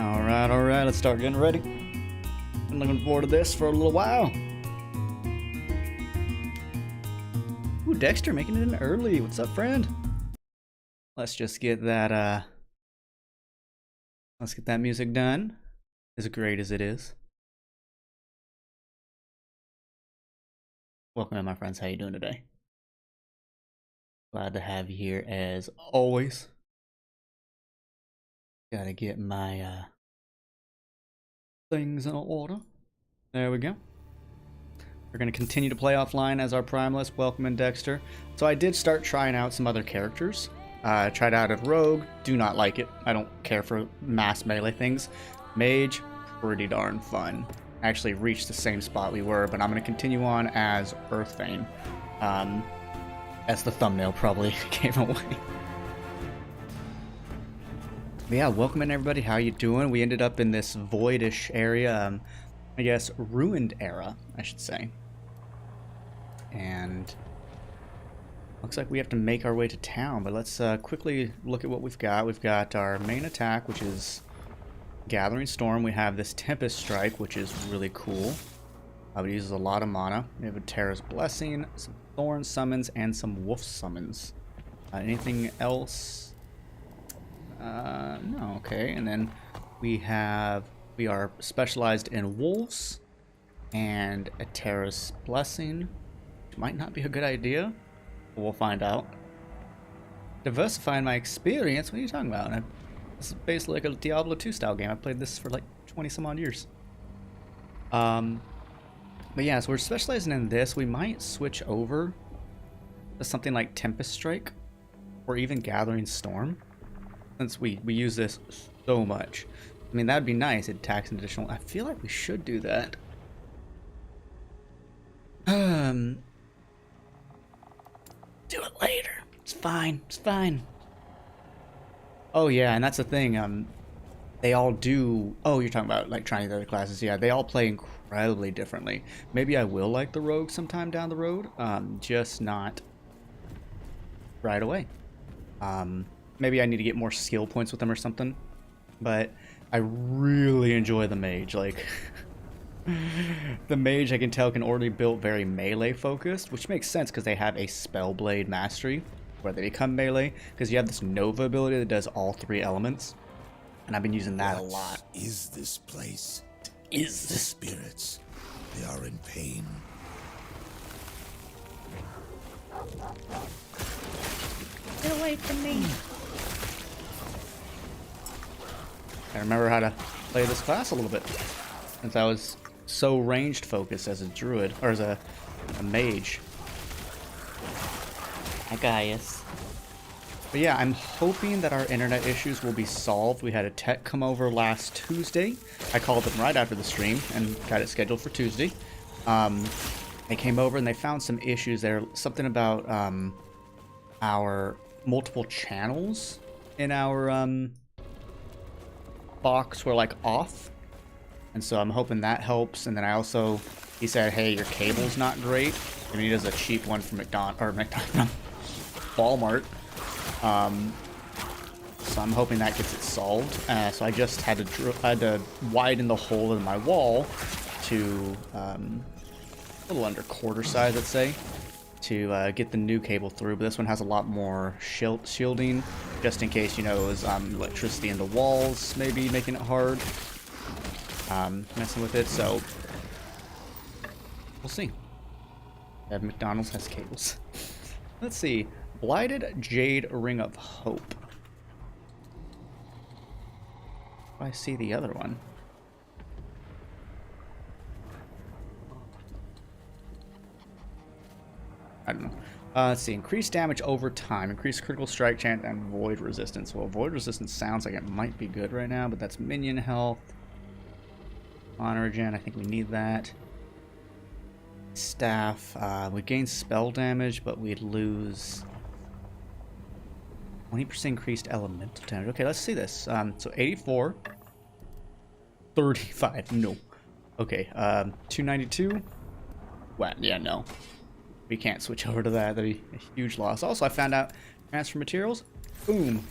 Alright, let's start getting ready. Been looking forward to this for a little while. Ooh, Dexter making it in early. What's up, friend? Let's just get that, let's get that music done. As great as it is. Welcome in, my friends. How you doing today? Glad to have you here as always. Gotta get my, things in order. There we go. We're going to continue to play offline as our Primalist. Welcome in, Dexter. So I did start trying out some other characters. I tried out a Rogue. Do not like it. I don't care for mass melee things. Mage, pretty darn fun. I actually reached the same spot we were, but I'm going to continue on as Earthbane. As the thumbnail probably gave away. But yeah, welcome in, everybody. How you doing? We ended up in this voidish area. I guess ruined era, I should say. And looks like we have to make our way to town, but let's quickly look at what we've got. We've got our main attack, which is Gathering Storm. We have this Tempest Strike, which is really cool. It uses a lot of mana. We have a Terra's Blessing, some Thorn Summons, and some Wolf Summons. Anything else? No, okay. And then we are specialized in Wolves and a Terra's Blessing, which might not be a good idea, but we'll find out. Diversifying my experience? What are you talking about? This is basically like a Diablo 2 style game. I've played this for like 20 some odd years. But yeah, so we're specializing in this. We might switch over to something like Tempest Strike or even Gathering Storm, since we use this so much. I mean, that'd be nice. It attacks an additional. I feel like we should do that. Do it later. It's fine. It's fine. Oh yeah, and that's the thing. They all do. Oh, you're talking about like trying the other classes. Yeah, they all play incredibly differently. Maybe I will like the Rogue sometime down the road. Just not right away. Maybe I need to get more skill points with them or something. But I really enjoy the Mage. Like, the Mage, I can tell, can already build very melee focused, which makes sense because they have a Spellblade Mastery where they become melee, because you have this Nova ability that does all three elements, and I've been using that a lot. Is this place? Is the spirits? They are in pain. Get away from me! I remember how to play this class a little bit, since I was so ranged focused as a druid, or as a mage. Hi guys. But yeah, I'm hoping that our internet issues will be solved. We had a tech come over last Tuesday. I called them right after the stream and got it scheduled for Tuesday. They came over and they found some issues there. Something about our multiple channels in our box were like off, and so I'm hoping that helps. And then he said, hey, your cable's not great. I mean, he does a cheap one from Walmart. So I'm hoping that gets it solved. So I just had to widen the hole in my wall to a little under quarter size, let's say, to get the new cable through. But this one has a lot more shielding, just in case, you know, it was electricity in the walls, maybe making it hard, messing with it. So we'll see. McDonald's has cables. Let's see. Blighted Jade Ring of Hope. I see the other one. I don't know. Let's see. Increased damage over time. Increased critical strike chance and void resistance. Well, void resistance sounds like it might be good right now, but that's minion health. Honor regen. I think we need that. Staff. We gain spell damage, but we'd lose 20% increased elemental damage. Okay, let's see this. So 84. 35. No. Okay. 292. What? Yeah, no. We can't switch over to that. That'd be a huge loss. Also, I found out transfer materials. Boom.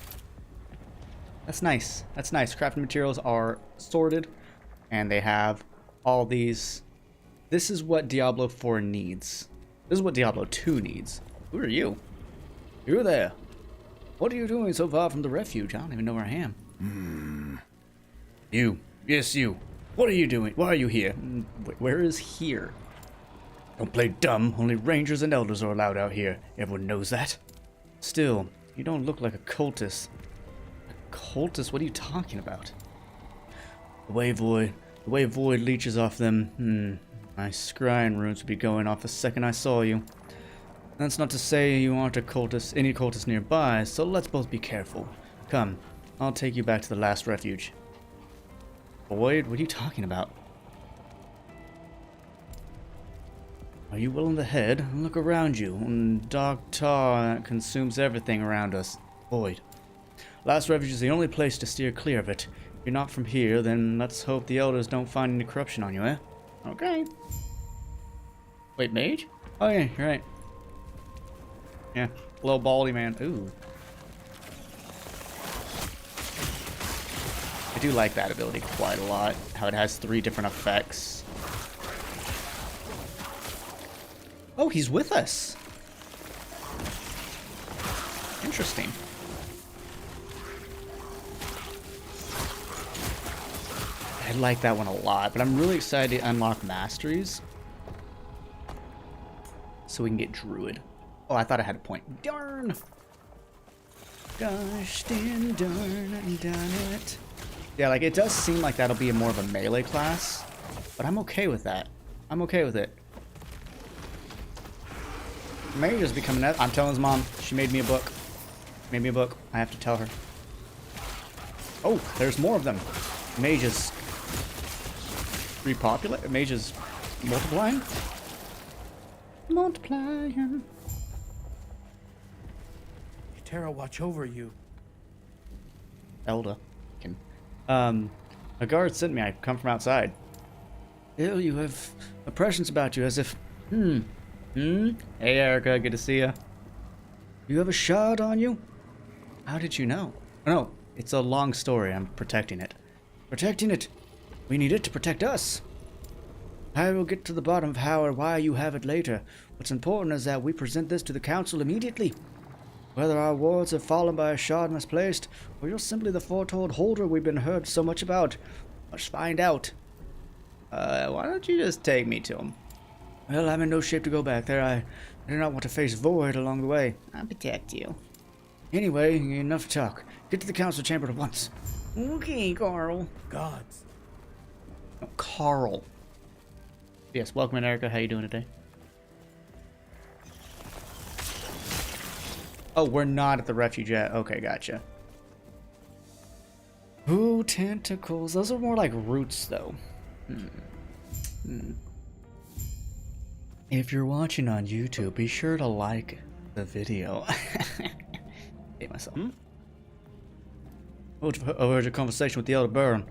That's nice. That's nice. Crafting materials are sorted, and they have all these. This is what Diablo 4 needs. This is what Diablo 2 needs. Who are you? You there. What are you doing so far from the refuge? I don't even know where I am. You. Yes, you. What are you doing? Why are you here? Where is here? Don't play dumb. Only rangers and elders are allowed out here. Everyone knows that. Still, you don't look like a cultist. A cultist? What are you talking about? The way void leeches off them. My scrying runes would be going off the second I saw you. That's not to say you aren't a cultist, any cultist nearby, so let's both be careful. Come, I'll take you back to the last refuge. Void? What are you talking about? Are you willing to head? Look around you. Dark tar consumes everything around us. Void. Last refuge is the only place to steer clear of it. If you're not from here, then let's hope the elders don't find any corruption on you, eh? Okay. Wait, mage? Oh yeah, you're right. Yeah, little baldy man. Ooh. I do like that ability quite a lot. How it has 3 different effects. Oh, he's with us. Interesting. I like that one a lot, but I'm really excited to unlock masteries so we can get druid. Oh, I thought I had a point. Darn! Gosh, darn it. Yeah, like, it does seem like that'll be more of a melee class, but I'm okay with that. I'm okay with it. Mary is becoming that. I'm telling his mom. She made me a book. Made me a book. I have to tell her. Oh, there's more of them. Mages. Repopulate? Mages multiplying? Multiplying. Terra, watch over you. Elda. A guard sent me. I come from outside. Ew, you have a presence about you, as if... Hey, Erica, good to see you. You have a shard on you? How did you know? Oh, no, it's a long story. I'm protecting it. Protecting it? We need it to protect us. I will get to the bottom of how or why you have it later. What's important is that we present this to the council immediately. Whether our wards have fallen by a shard misplaced, or you're simply the foretold holder we've been heard so much about, let's find out. Why don't you just take me to him? Well, I'm in no shape to go back there. I do not want to face Void along the way. I'll protect you. Anyway, enough talk. Get to the council chamber at once. Okay, Carl. Gods. No, Carl. Yes, welcome in, Erica. How you doing today? Oh, we're not at the refuge yet. Okay, gotcha. Ooh, tentacles. Those are more like roots, though. If you're watching on YouTube, be sure to like the video. Hate myself. Overheard your conversation with the Elder Baron.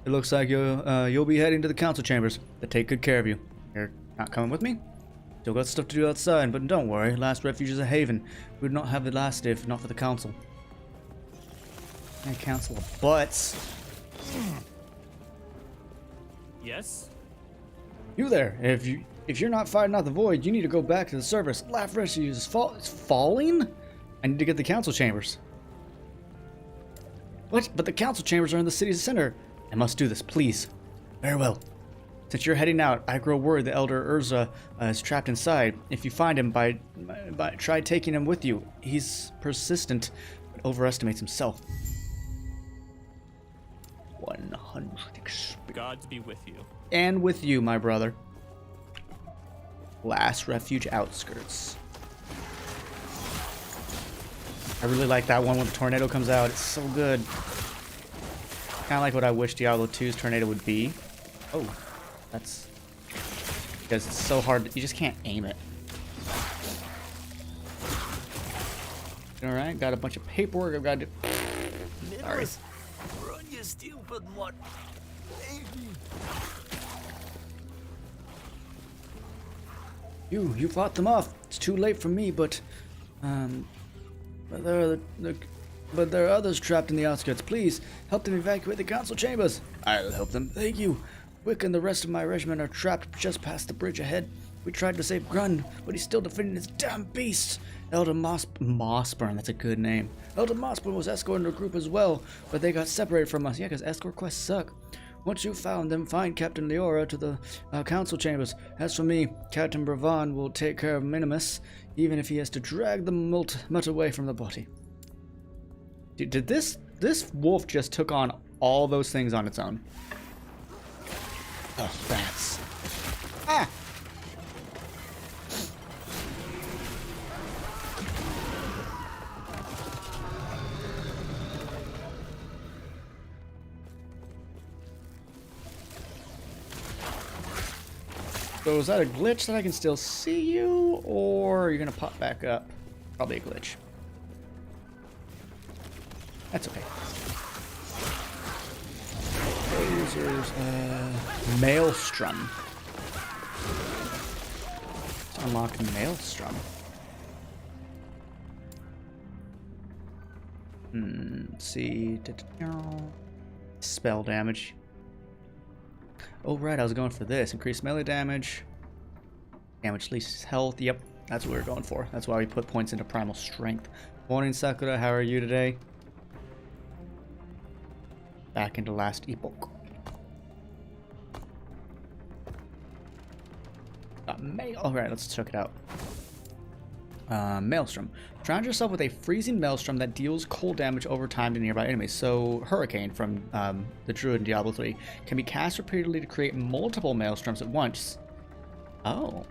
It looks like you'll be heading to the council chambers. They take good care of you. You're not coming with me? Still got stuff to do outside, but don't worry. Last refuge is a haven. We would not have the last if not for the council. A council of butts. Yes? You there? If you're not fighting out the void, you need to go back to the service. Last refuge is it's falling? I need to get the council chambers. What? But the council chambers are in the city's center. I must do this, please. Very well. Since you're heading out, I grow worried the Elder Urza is trapped inside. If you find him, try taking him with you. He's persistent, but overestimates himself. 100 experience. Gods be with you. And with you, my brother. Last refuge outskirts. I really like that one when the tornado comes out. It's so good. Kind of like what I wish Diablo 2's tornado would be. Oh, that's because it's so hard. You just can't aim it. All right, got a bunch of paperwork I've got to do. Sorry. Run, you stupid one. You fought them off. It's too late for me, but the But there are others trapped in the outskirts. Please, help them evacuate the council chambers. I'll help them. Thank you. Wick and the rest of my regiment are trapped just past the bridge ahead. We tried to save Grun, but he's still defending his damn beasts. Elder Mossburn, that's a good name. Elder Mossburn was escorting a group as well, but they got separated from us. Yeah, because escort quests suck. Once you've found them, find Captain Leora to the council chambers. As for me, Captain Bravan will take care of Minimus, even if he has to drag the mutt away from the body. Did this wolf just took on all those things on its own? Oh, bats. Ah! So is that a glitch that I can still see you, or are you gonna pop back up? Probably a glitch. That's okay. Lasers, Maelstrom. Let's unlock Maelstrom. Let's see. Spell damage. Oh, right, I was going for this. Increased melee damage. Damage least health. Yep, that's what we were going for. That's why we put points into Primal Strength. Morning, Sakura. How are you today? Back into Last Epoch. Alright, let's check it out. Maelstrom. Surround yourself with a freezing maelstrom that deals cold damage over time to nearby enemies. So, Hurricane from the Druid in Diablo 3 can be cast repeatedly to create multiple maelstroms at once. Oh.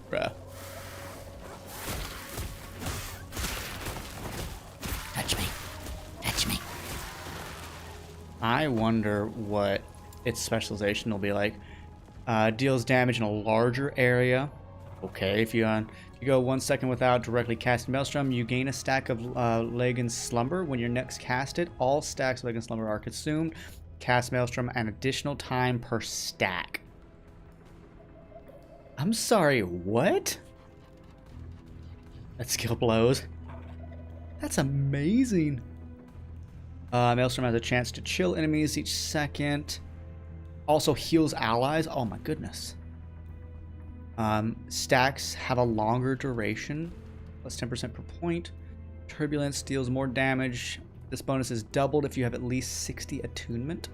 Bruh. Touch me. Touch me. I wonder what its specialization will be like. Deals damage in a larger area. Okay, if you go 1 second without directly casting Maelstrom, you gain a stack of Lagan's Slumber. When you're next casted, all stacks of Lagan's Slumber are consumed. Cast Maelstrom an additional time per stack. I'm sorry, what? That skill blows. That's amazing. Maelstrom has a chance to chill enemies each second. Also heals allies. Oh my goodness. Stacks have a longer duration. Plus 10% per point. Turbulence deals more damage. This bonus is doubled if you have at least 60 attunement.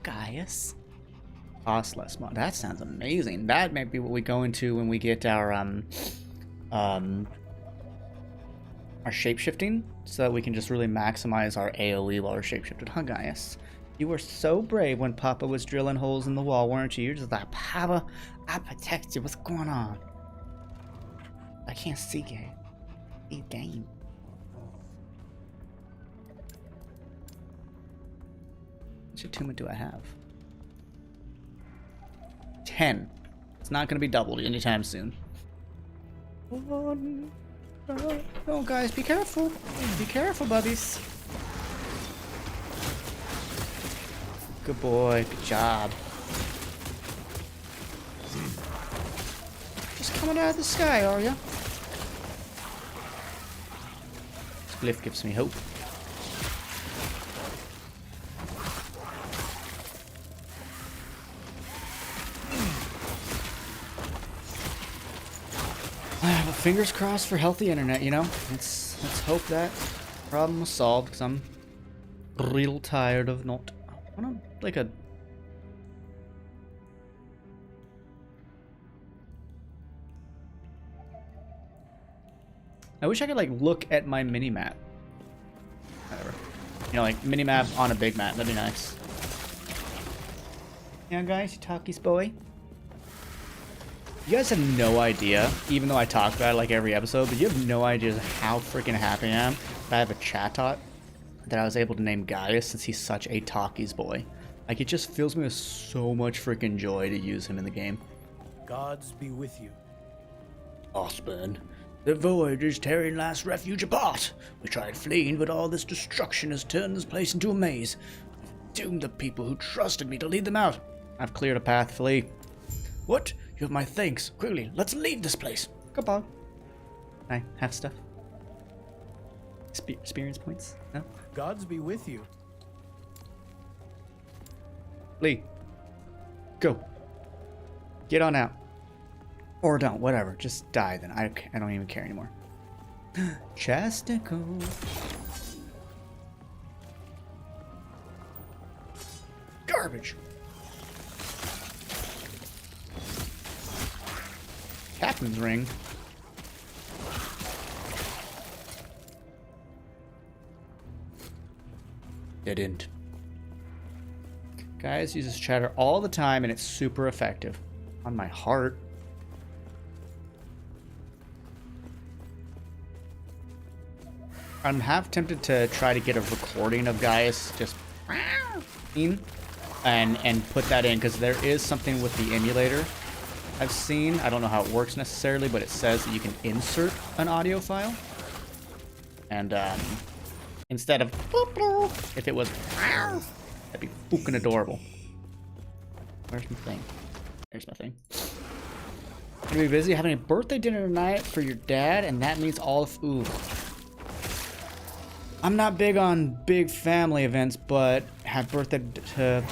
Gaius. Cost less money. That sounds amazing. That might be what we go into when we get our shapeshifting, so that we can just really maximize our AoE while we're shapeshifted. Huh, Gaius? You were so brave when Papa was drilling holes in the wall, weren't you? You're just like, Papa, I protect you. What's going on? I can't see game. See game. Which attunement do I have? 10. It's not going to be doubled anytime soon. Oh, guys, be careful. Be careful, buddies. Good boy. Good job. Just coming out of the sky, are ya? This glyph gives me hope. Fingers crossed for healthy internet, you know? Let's hope that problem was solved, because I'm real tired of not... I want to, like, I wish I could, like, look at my mini-map. Whatever. You know, like, mini-map on a big map. That'd be nice. Yeah, guys, you talkies boy. You guys have no idea, even though I talk about it like every episode, but you have no idea how freaking happy I am that I have a chatot that I was able to name Gaius, since he's such a talkies boy. Like, it just fills me with so much freaking joy to use him in the game. Gods be with you. Osborne. The void is tearing last refuge apart. We tried fleeing, but all this destruction has turned this place into a maze. Doomed the people who trusted me to lead them out. I've cleared a path, flee. What? You have my thanks. Quickly, let's leave this place. Goodbye. I have stuff. Experience points? No? Gods be with you. Lee. Go. Get on out. Or don't, whatever. Just die then. I don't even care anymore. Chastico. Garbage. Captain's ring. Didn't. Guys use this chatter all the time and it's super effective. On my heart. I'm half tempted to try to get a recording of guys just and put that in, because there is something with the emulator I've seen. I don't know how it works necessarily, but it says that you can insert an audio file. And instead of if it was that'd be fucking adorable. Where's my thing? There's my thing. Gonna be busy having a birthday dinner tonight for your dad, and that means all of ooh. I'm not big on big family events, but happy birthday to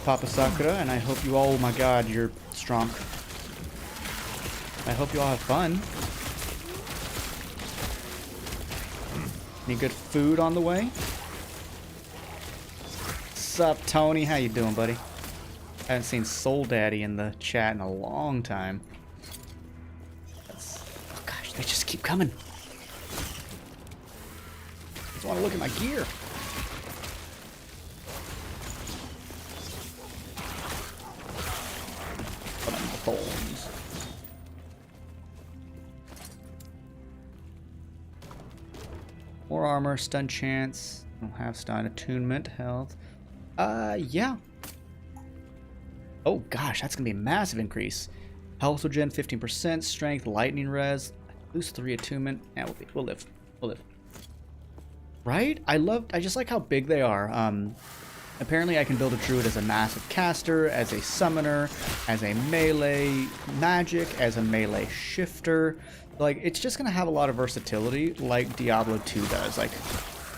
Papa Sakura, and I hope you all, oh my god, you're strong. I hope you all have fun. Any good food on the way? Sup, Tony? How you doing, buddy? I haven't seen Soul Daddy in the chat in a long time. Oh gosh, they just keep coming. I want to look at my gear. Put on the thorns. More armor, stun chance. I don't have stun, attunement, health. Yeah. Oh gosh, that's gonna be a massive increase. Health regen 15%, strength, lightning res, lose 3 attunement. Yeah, we'll live. We'll live. Right? I just like how big they are. Apparently I can build a druid as a massive caster, as a summoner, as a melee magic, as a melee shifter. Like, it's just gonna have a lot of versatility like Diablo 2 does. Like,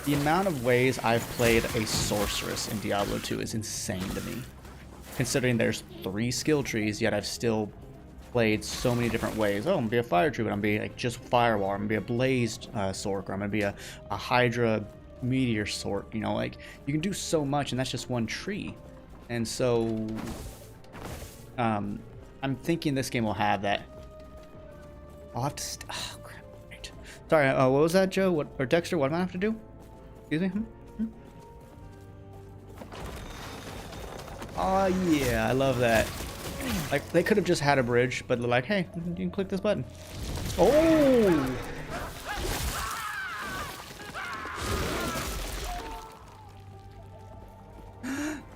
the amount of ways I've played a sorceress in Diablo 2 is insane to me. Considering there's 3 skill trees, yet I've still played so many different ways. Oh, I'm gonna be a fire druid. I'm gonna be like just firewall. I'm gonna be a blazed sorcerer. I'm gonna be a hydra meteor sort. You know, like you can do so much, and that's just one tree. And so, I'm thinking this game will have that. I'll have to. Oh crap! Right. Sorry. What was that, Joe? What or Dexter? What am I have to do? Excuse me. Oh yeah, I love that. Like, they could have just had a bridge, but they're like, hey, you can click this button. Oh!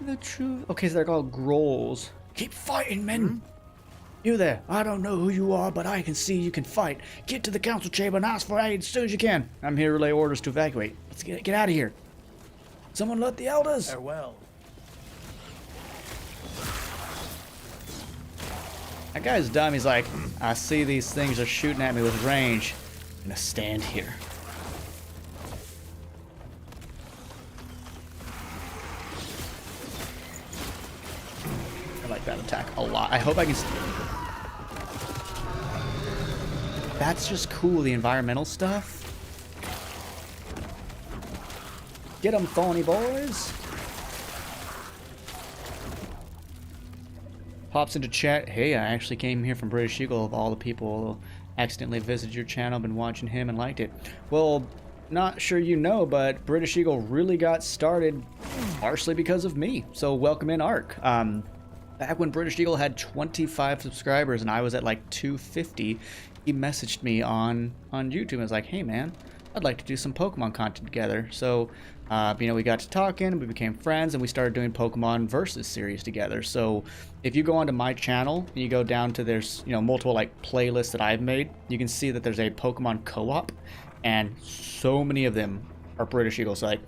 The truth. Okay, so they're called Grolls. Keep fighting, men! You there, I don't know who you are, but I can see you can fight. Get to the council chamber and ask for aid as soon as you can. I'm here to relay orders to evacuate. Let's get out of here. Someone let the elders. Farewell. That guy's dumb. He's like, I see these things are shooting at me with range. I'm gonna stand here. I like that attack a lot. I hope I can... That's just cool, the environmental stuff. Get 'em, thorny boys. Pops into chat, hey, I actually came here from British Eagle. Of all the people who accidentally visited your channel, been watching him and liked it. Well, not sure you know, but British Eagle really got started partially because of me. So welcome in, Ark. Back when British Eagle had 25 subscribers and I was at like 250, he messaged me on YouTube and was like, hey man, I'd like to do some Pokemon content together. So, you know, we got to talking, we became friends, and we started doing Pokemon Versus series together. So, if you go onto my channel and you go down to there's, you know, multiple like playlists that I've made, you can see that there's a Pokemon co-op, and so many of them are British Eagles. So, like,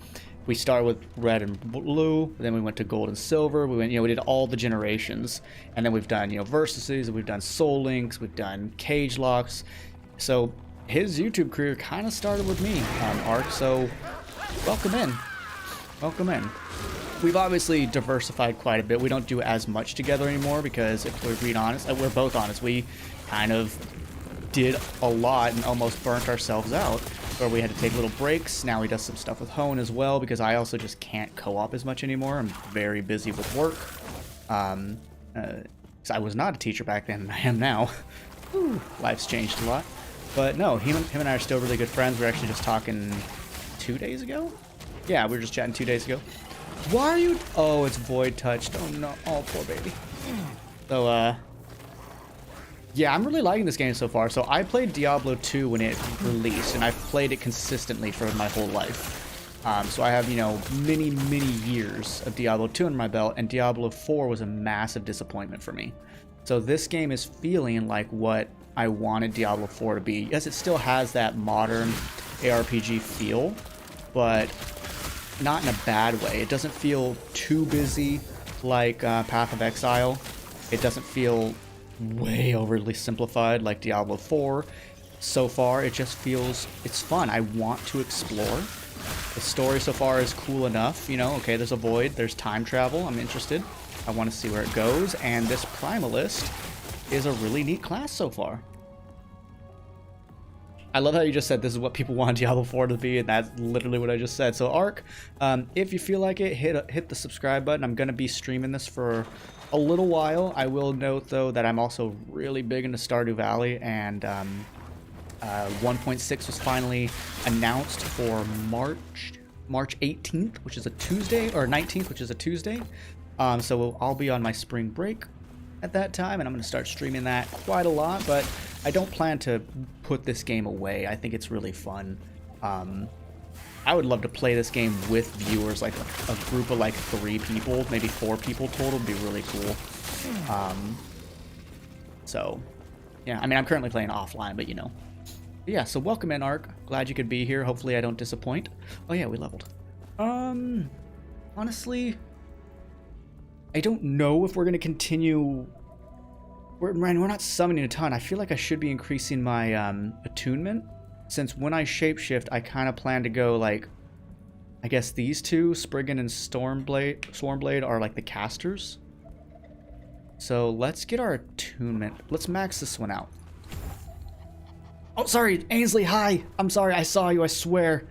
we started with red and blue, then we went to gold and silver. We went, you know, we did all the generations, and then we've done, you know, Versuses, we've done Soul Links, we've done Cage Locks. So his YouTube career kind of started with me, Ark. So welcome in, welcome in. We've obviously diversified quite a bit. We don't do as much together anymore because if we're being honest, we're both honest, we kind of did a lot and almost burnt ourselves out, where we had to take little breaks. Now he does some stuff with Hone as well, because I also just can't co-op as much anymore. I'm very busy with work. So I was not a teacher back then, and I am now. Whew, life's changed a lot. But no, him and I are still really good friends. We were actually just talking 2 days ago? Yeah, we were just chatting 2 days ago. Why are you... Oh, it's void touched. Oh no. Oh, poor baby. So, yeah, I'm really liking this game so far. So I played Diablo 2 when it released, and I've played it consistently for my whole life. So I have, you know, many, many years of Diablo 2 in my belt, and Diablo 4 was a massive disappointment for me. So this game is feeling like what I wanted Diablo 4 to be. Yes, it still has that modern ARPG feel, but not in a bad way. It doesn't feel too busy like Path of Exile. It doesn't feel way overly simplified like Diablo 4. So far, it just feels, it's fun. I want to explore. The story so far is cool enough, you know, okay, there's a void, there's time travel, I'm interested. I want to see where it goes, and this Primalist is a really neat class so far. I love how you just said this is what people want Diablo 4 to be, and that's literally what I just said. So Ark, if you feel like it, hit the subscribe button. I'm going to be streaming this for a little while. I will note, though, that I'm also really big into Stardew Valley, and 1.6 was finally announced for March 18th, which is a Tuesday, or 19th, which is a Tuesday. So I'll be on my spring break at that time, and I'm going to start streaming that quite a lot, but I don't plan to put this game away. I think it's really fun. I would love to play this game with viewers, like a group of like 3 people, maybe 4 people total would be really cool. So, yeah, I mean, I'm currently playing offline, but you know. But yeah, so welcome in, Ark. Glad you could be here. Hopefully I don't disappoint. Oh yeah, we leveled. Honestly, I don't know if we're going to continue. We're not summoning a ton. I feel like I should be increasing my attunement, since when I shapeshift, I kind of plan to go like, I guess these two, Spriggan and Swarmblade, are like the casters. So let's get our attunement. Let's max this one out. Oh, sorry, Ainsley, hi. I'm sorry, I saw you, I swear.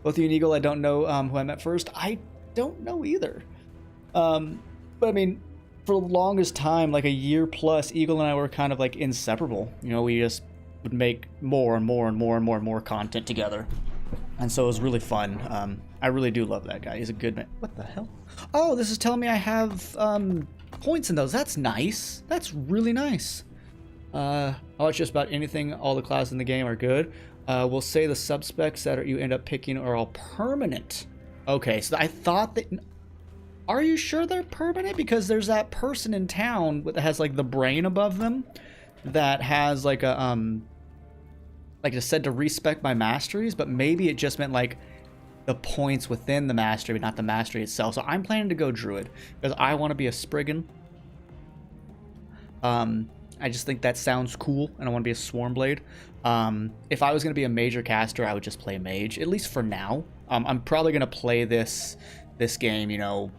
Both you and Eagle, I don't know who I met first. I don't know either. But I mean, for the longest time, like a year plus, Eagle and I were kind of like inseparable. You know, we just would make more and more and more and more and more content together. And so it was really fun. I really do love that guy. He's a good man. What the hell? Oh, this is telling me I have points in those. That's nice. That's really nice. Oh, it's just about anything. All the classes in the game are good. We'll say the subspecs that you end up picking are all permanent. Okay, so I thought that... Are you sure they're permanent? Because there's that person in town that has like the brain above them that has like a like it said to respec my masteries, but maybe it just meant like the points within the mastery, but not the mastery itself. So I'm planning to go Druid because I want to be a Spriggan. I just think that sounds cool, and I want to be a Swarmblade. If I was going to be a major caster, I would just play Mage, at least for now. I'm probably going to play this game, you know,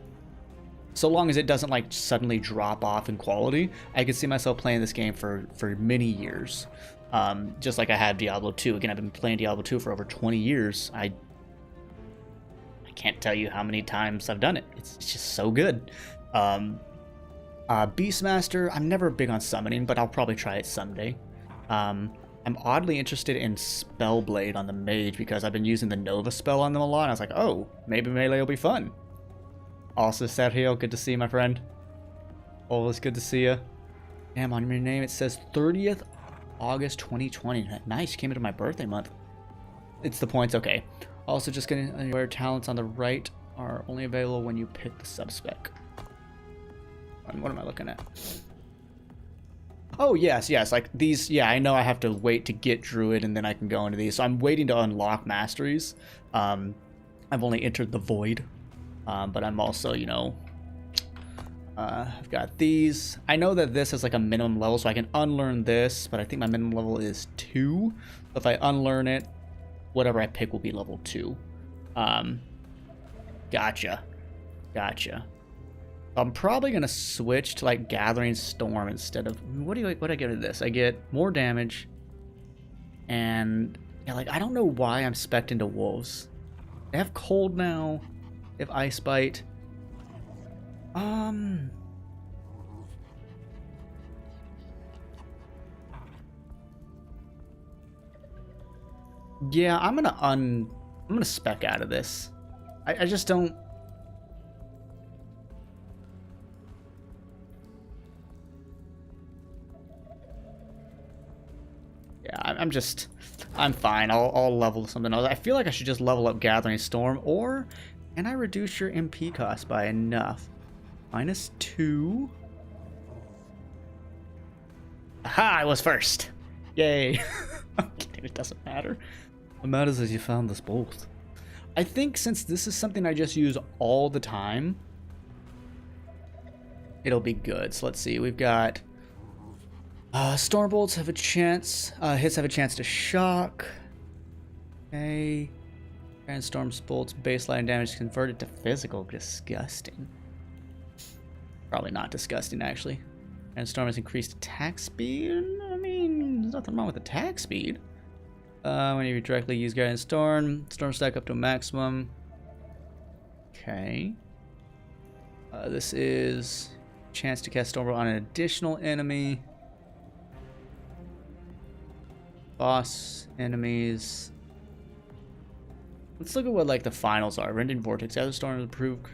so long as it doesn't like suddenly drop off in quality. I could see myself playing this game for many years. Just like I have Diablo 2. Again, I've been playing Diablo 2 for over 20 years. I can't tell you how many times I've done it. It's just so good. Beastmaster, I'm never big on summoning, but I'll probably try it someday. I'm oddly interested in Spellblade on the Mage because I've been using the Nova spell on them a lot. I was like, oh, maybe melee will be fun. Also, Sergio, good to see you, my friend. Always good to see you. Damn, on your name it says 30th August 2020. Nice, came into my birthday month. it's the points. Okay. Also, just gonna where talents on the right are only available when you pick the subspec. What am I looking at? Oh, yes, like these, yeah, I know I have to wait to get Druid and then I can go into these. So I'm waiting to unlock masteries. I've only entered the Void, but I'm also, you know, I've got these. I know that this is like a minimum level, so I can unlearn this, but I think my minimum level is 2. So if I unlearn it, whatever I pick will be level 2. Gotcha. I'm probably gonna switch to like Gathering Storm instead of what do I get with this? I get more damage, and yeah, like I don't know why I'm spec'd into wolves. They have cold now. They have ice bite. Yeah, I'm gonna spec out of this. I just don't. Yeah, I'm fine. I'll level something else. I feel like I should just level up Gathering Storm, or can I reduce your MP cost by enough? -2. Aha! I was first. Yay! I'm kidding. It doesn't matter. What matters is you found this both. I think since this is something I just use all the time, it'll be good. So let's see. We've got Storm bolts have a chance. Hits have a chance to shock. Okay. And Storm bolts baseline damage converted to physical. Disgusting. Probably not disgusting, actually. And Storm has increased attack speed. I mean, there's nothing wrong with attack speed. When you directly use Guardian Storm stack up to a maximum. Okay. This is chance to cast Stormbolt on an additional enemy. Boss enemies. Let's look at what like the finals are. Rending Vortex. Other storms approved.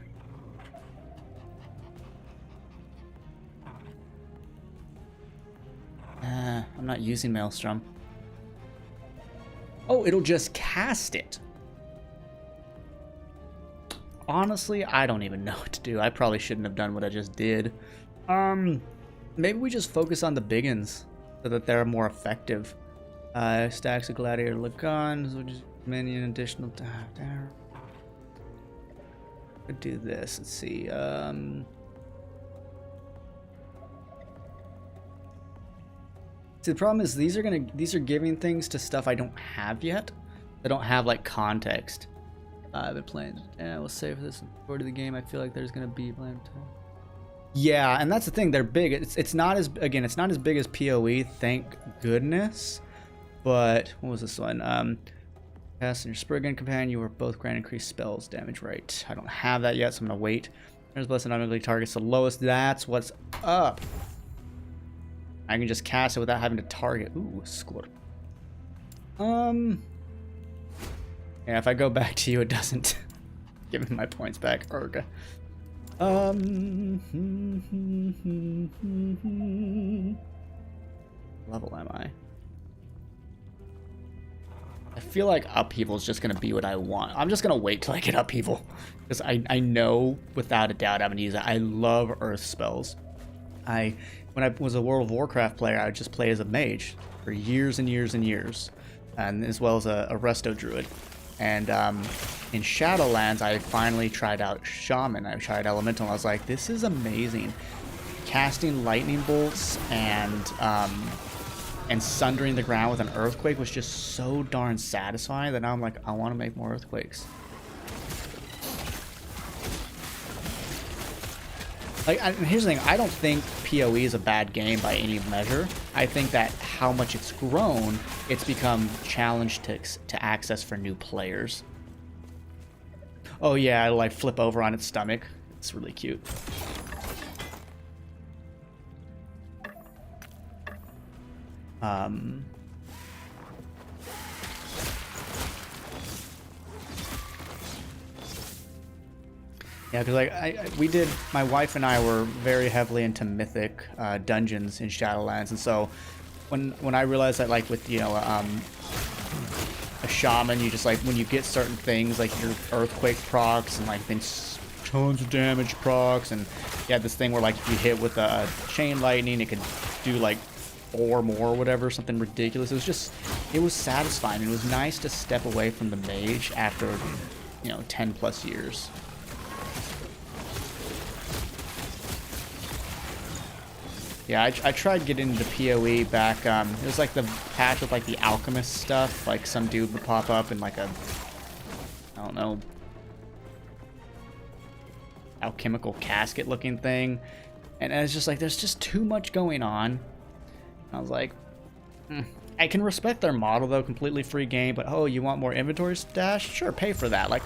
I'm not using Maelstrom. Oh, it'll just cast it. Honestly, I don't even know what to do. I probably shouldn't have done what I just did. Maybe we just focus on the biggins so that they're more effective. Stacks of Gladiator Lagons, which is minion additional. Could do this. Let's see. See, the problem is these are giving things to stuff I don't have yet. I don't have like context. I've been playing. Yeah, we'll save this for the game. I feel like there's gonna be time. Yeah, and that's the thing. They're big. It's not as it's not as big as PoE. Thank goodness. But what was this one? Cast in your Spriggan companion, you were both grant increased spells damage. Right. I don't have that yet, so I'm gonna wait. There's blessed automatically targets the lowest. That's what's up. I can just cast it without having to target. Ooh, score. Yeah, if I go back to you, it doesn't give me my points back. Urga. Level am I? I feel like upheaval is just gonna be what I want. I'm just gonna wait till I get upheaval, because I know without a doubt I'm gonna use it. I love earth spells. When I was a World of Warcraft player, I would just play as a mage for years and years and years, and as well as a resto druid. And in Shadowlands, I finally tried out Shaman. I tried Elemental, and I was like, this is amazing. Casting lightning bolts and sundering the ground with an earthquake was just so darn satisfying that now I'm like, I want to make more earthquakes. Like, here's the thing, I don't think PoE is a bad game by any measure. I think that how much it's grown, it's become challenged to access for new players. Oh yeah, it'll like flip over on its stomach. It's really cute. Yeah, because like my wife and I were very heavily into mythic dungeons in Shadowlands, and so when I realized that like with a shaman, you just like when you get certain things like your earthquake procs and like then tons of damage procs, and you had this thing where like if you hit with a chain lightning, it could do like 4 more or whatever, something ridiculous. It was satisfying. It was nice to step away from the mage after, 10 plus years. Yeah, I tried getting into PoE back, it was like the patch with like the alchemist stuff, like some dude would pop up in like a, I don't know, alchemical casket looking thing, and it's just like there's just too much going on. I was like, I can respect their model though, completely free game, but oh, you want more inventory stash? Sure, pay for that. Like,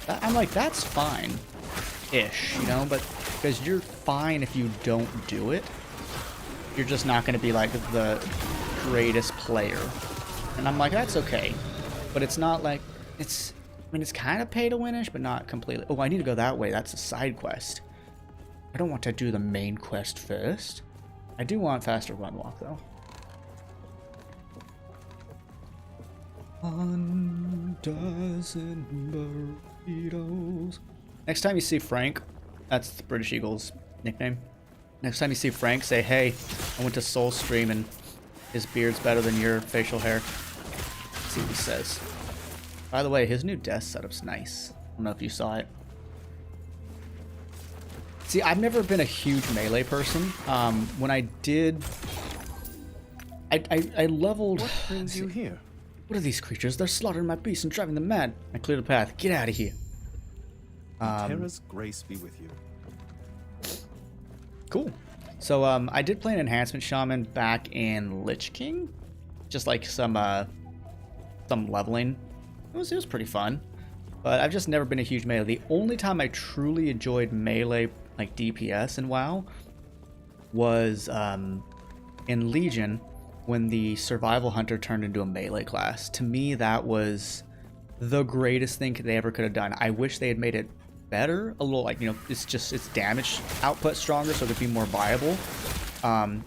I'm like, that's fine-ish, but because you're fine if you don't do it. You're just not going to be like the greatest player. And I'm like, that's okay. But it's not like, it's kind of pay to win-ish, but not completely. Oh, I need to go that way. That's a side quest. I don't want to do the main quest first. I do want faster run walk, though. 1 dozen burritos. Next time you see Frank, that's the British Eagle's nickname. Next time you see Frank, say, hey, I went to Soulstream and his beard's better than your facial hair. Let's see what he says. By the way, his new desk setup's nice. I don't know if you saw it. See, I've never been a huge melee person. When I did, I leveled. What brings you here? What are these creatures? They're slaughtering my beasts and driving them mad. I cleared the path. Get out of here. Terra's grace be with you. Cool. So I did play an enhancement shaman back in Lich King, just like some leveling. It was pretty fun, but I've just never been a huge melee. The only time I truly enjoyed melee like DPS in WoW was in Legion when the survival hunter turned into a melee class. To me, that was the greatest thing they ever could have done. I wish they had made it better, a little, like, its damage output stronger so it could be more viable,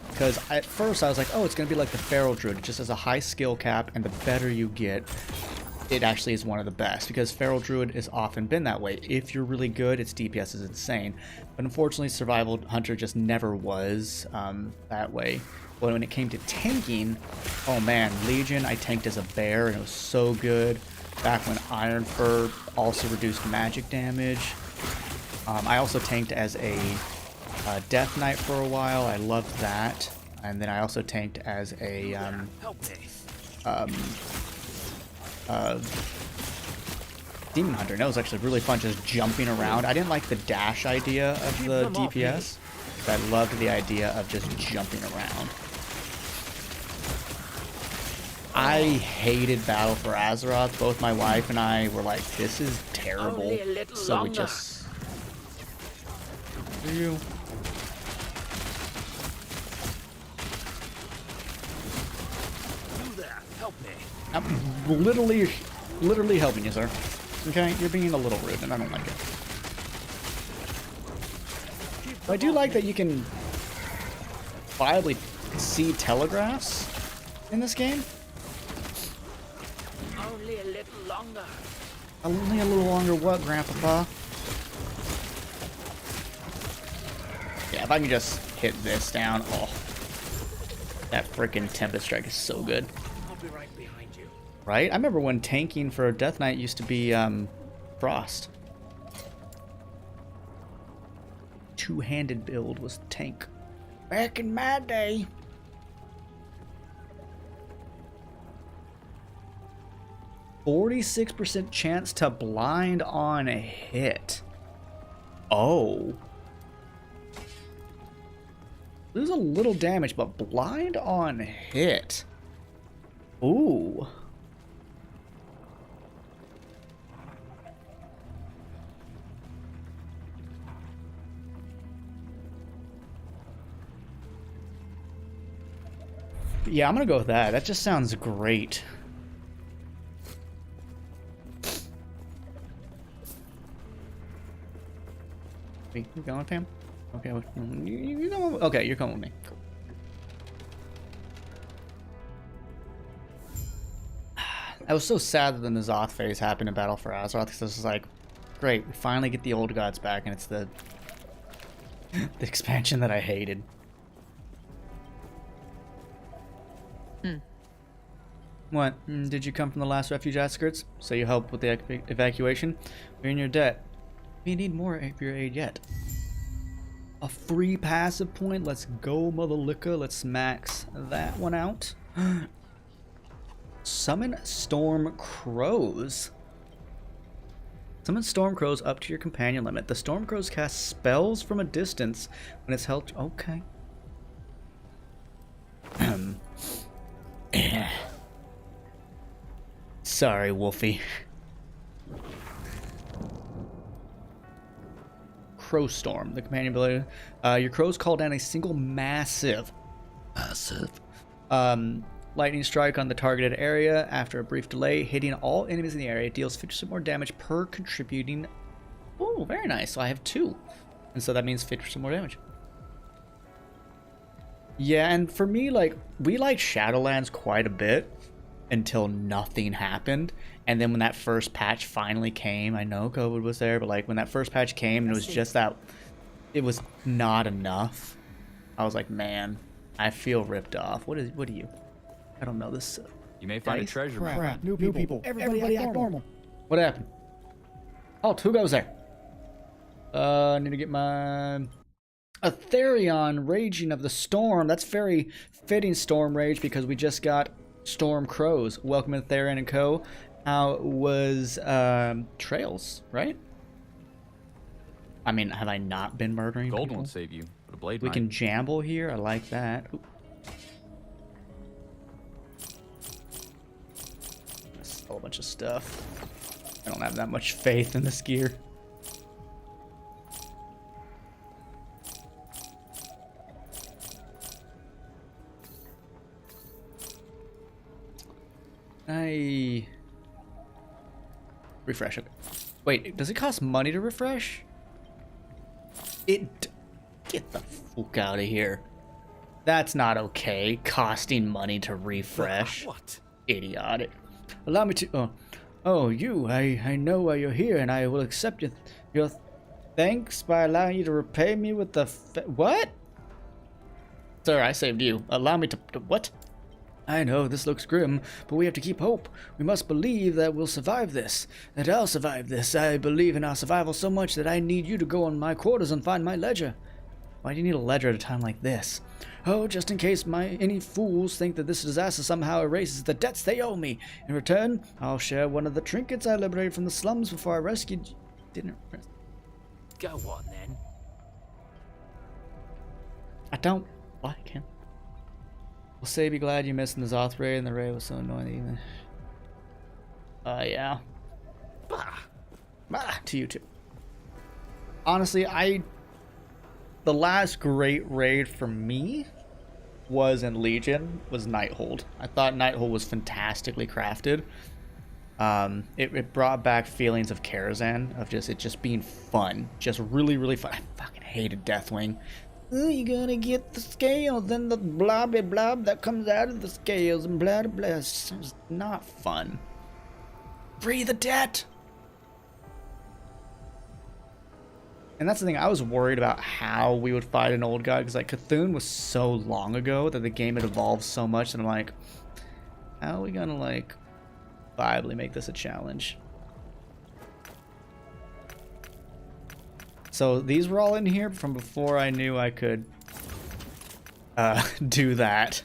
because at first I was like, oh, it's gonna be like the Feral Druid. It just has a high skill cap, and the better you get, it actually is one of the best, because Feral Druid has often been that way. If you're really good, its DPS is insane, but unfortunately Survival Hunter just never was that way. But when it came to tanking, oh man, Legion, I tanked as a bear and it was so good. Back when Iron Fur also reduced magic damage. I also tanked as a Death Knight for a while. I loved that. And then I also tanked as a Demon Hunter. And that was actually really fun, just jumping around. I didn't like the dash idea of the DPS, but I loved the idea of just jumping around. I hated Battle for Azeroth. Both my wife and I were like, this is terrible. So we just... You. Help me. I'm literally helping you, sir. Okay? You're being a little rude, and I don't like it. But I do like that you can viably see telegraphs in this game. Only a little longer. Only a little longer what, Grandpapa? Yeah, if I can just hit this down, oh. That freaking Tempest Strike is so good. I'll be right behind you. Right? I remember when tanking for a Death Knight used to be, Frost. Two-handed build was tank. Back in my day. %46% chance to blind on a hit. Oh. Lose a little damage, but blind on hit. Ooh. Yeah, I'm gonna go with that. That just sounds great. You going, Pam? Okay, you going? Okay, you're coming with me. Cool. I was so sad that the N'Zoth phase happened in Battle for Azeroth, because this was like, great, we finally get the old gods back, and it's the the expansion that I hated. What? Did you come from the last refuge outskirts? So you helped with the evacuation? You're in your debt. We need more of your aid yet. A free passive point? Let's go, mother liquor. Let's max that one out. Summon Storm Crows. Summon Storm Crows up to your companion limit. The Storm Crows cast spells from a distance when it's held. Okay. Sorry, Wolfie. Crow Storm, the companion ability. Your crows call down a single massive lightning strike on the targeted area. After a brief delay, hitting all enemies in the area deals 50% more damage per contributing. Oh, very nice. So I have 2. And so that means 50% more damage. Yeah, and for me, like, we liked Shadowlands quite a bit until nothing happened. And then when that first patch finally came, I know COVID was there, but like when that first patch came and it was just that, it was not enough. I was like, man, I feel ripped off. What are you? I don't know this. You may find a treasure map. Crap, new people. Everybody act normal. What happened? Halt, who goes there? I need to get my Aetherion, Raging of the Storm. That's very fitting, Storm Rage, because we just got Storm Crows. Welcome to Aetherion and Co. How was Trails, right? I mean, have I not been murdering Gold people? won't save you, but a blade We might. can jamble here. I like that. Ooh. That's a whole bunch of stuff. I don't have that much faith in this gear. I refresh it. Wait, does it cost money to refresh? It. Get the fuck out of here. That's not okay. Costing money to refresh. What? Idiotic. Allow me to. Oh, you. I know why you're here, and I will accept your thanks by allowing you to repay me with the. What? Sir, I saved you. Allow me to. What? I know this looks grim, but we have to keep hope. We must believe that we'll survive this, that I'll survive this. I believe in our survival so much that I need you to go on my quarters and find my ledger. Why do you need a ledger at a time like this? Oh, just in case any fools think that this disaster somehow erases the debts they owe me. In return, I'll share one of the trinkets I liberated from the slums before I rescued you. Didn't. Go on then. I don't like him. We'll say be glad you missed the N'Zoth raid, and the raid was so annoying that even. Yeah. Bah, to you too. Honestly, the last great raid for me was in Legion, was Nighthold. I thought Nighthold was fantastically crafted. It brought back feelings of Karazhan, of it just being fun. Just really, really fun. I fucking hated Deathwing. Oh, you're gonna get the scales and the blah blah blah that comes out of the scales and blah blah blah. It's not fun. Free the debt! And that's the thing, I was worried about how we would fight an old god, because like Cthulhu was so long ago that the game had evolved so much that I'm like, how are we gonna like viably make this a challenge? So these were all in here from before I knew I could do that.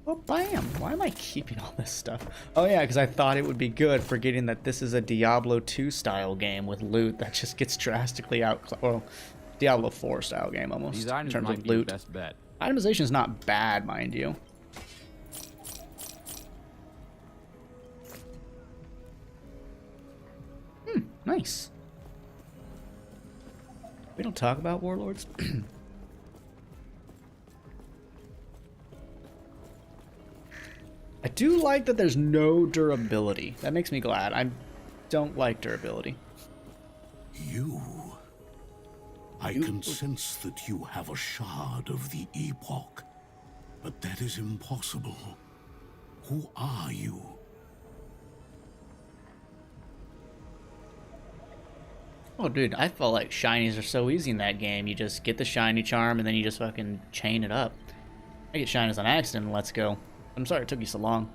Oh, bam! Why am I keeping all this stuff? Oh yeah, because I thought it would be good, forgetting that this is a Diablo 2 style game with loot that just gets drastically well, Diablo 4 style game almost, These in items terms might of be the loot. best bet. Itemization is not bad, mind you. Nice. We don't talk about warlords. I do like that there's no durability. That makes me glad. I don't like durability. I can sense that you have a shard of the Epoch. But that is impossible. Who are you? Oh, dude, I felt like shinies are so easy in that game. You just get the shiny charm, and then you just fucking chain it up. I get shinies on accident, and let's go. I'm sorry it took you so long.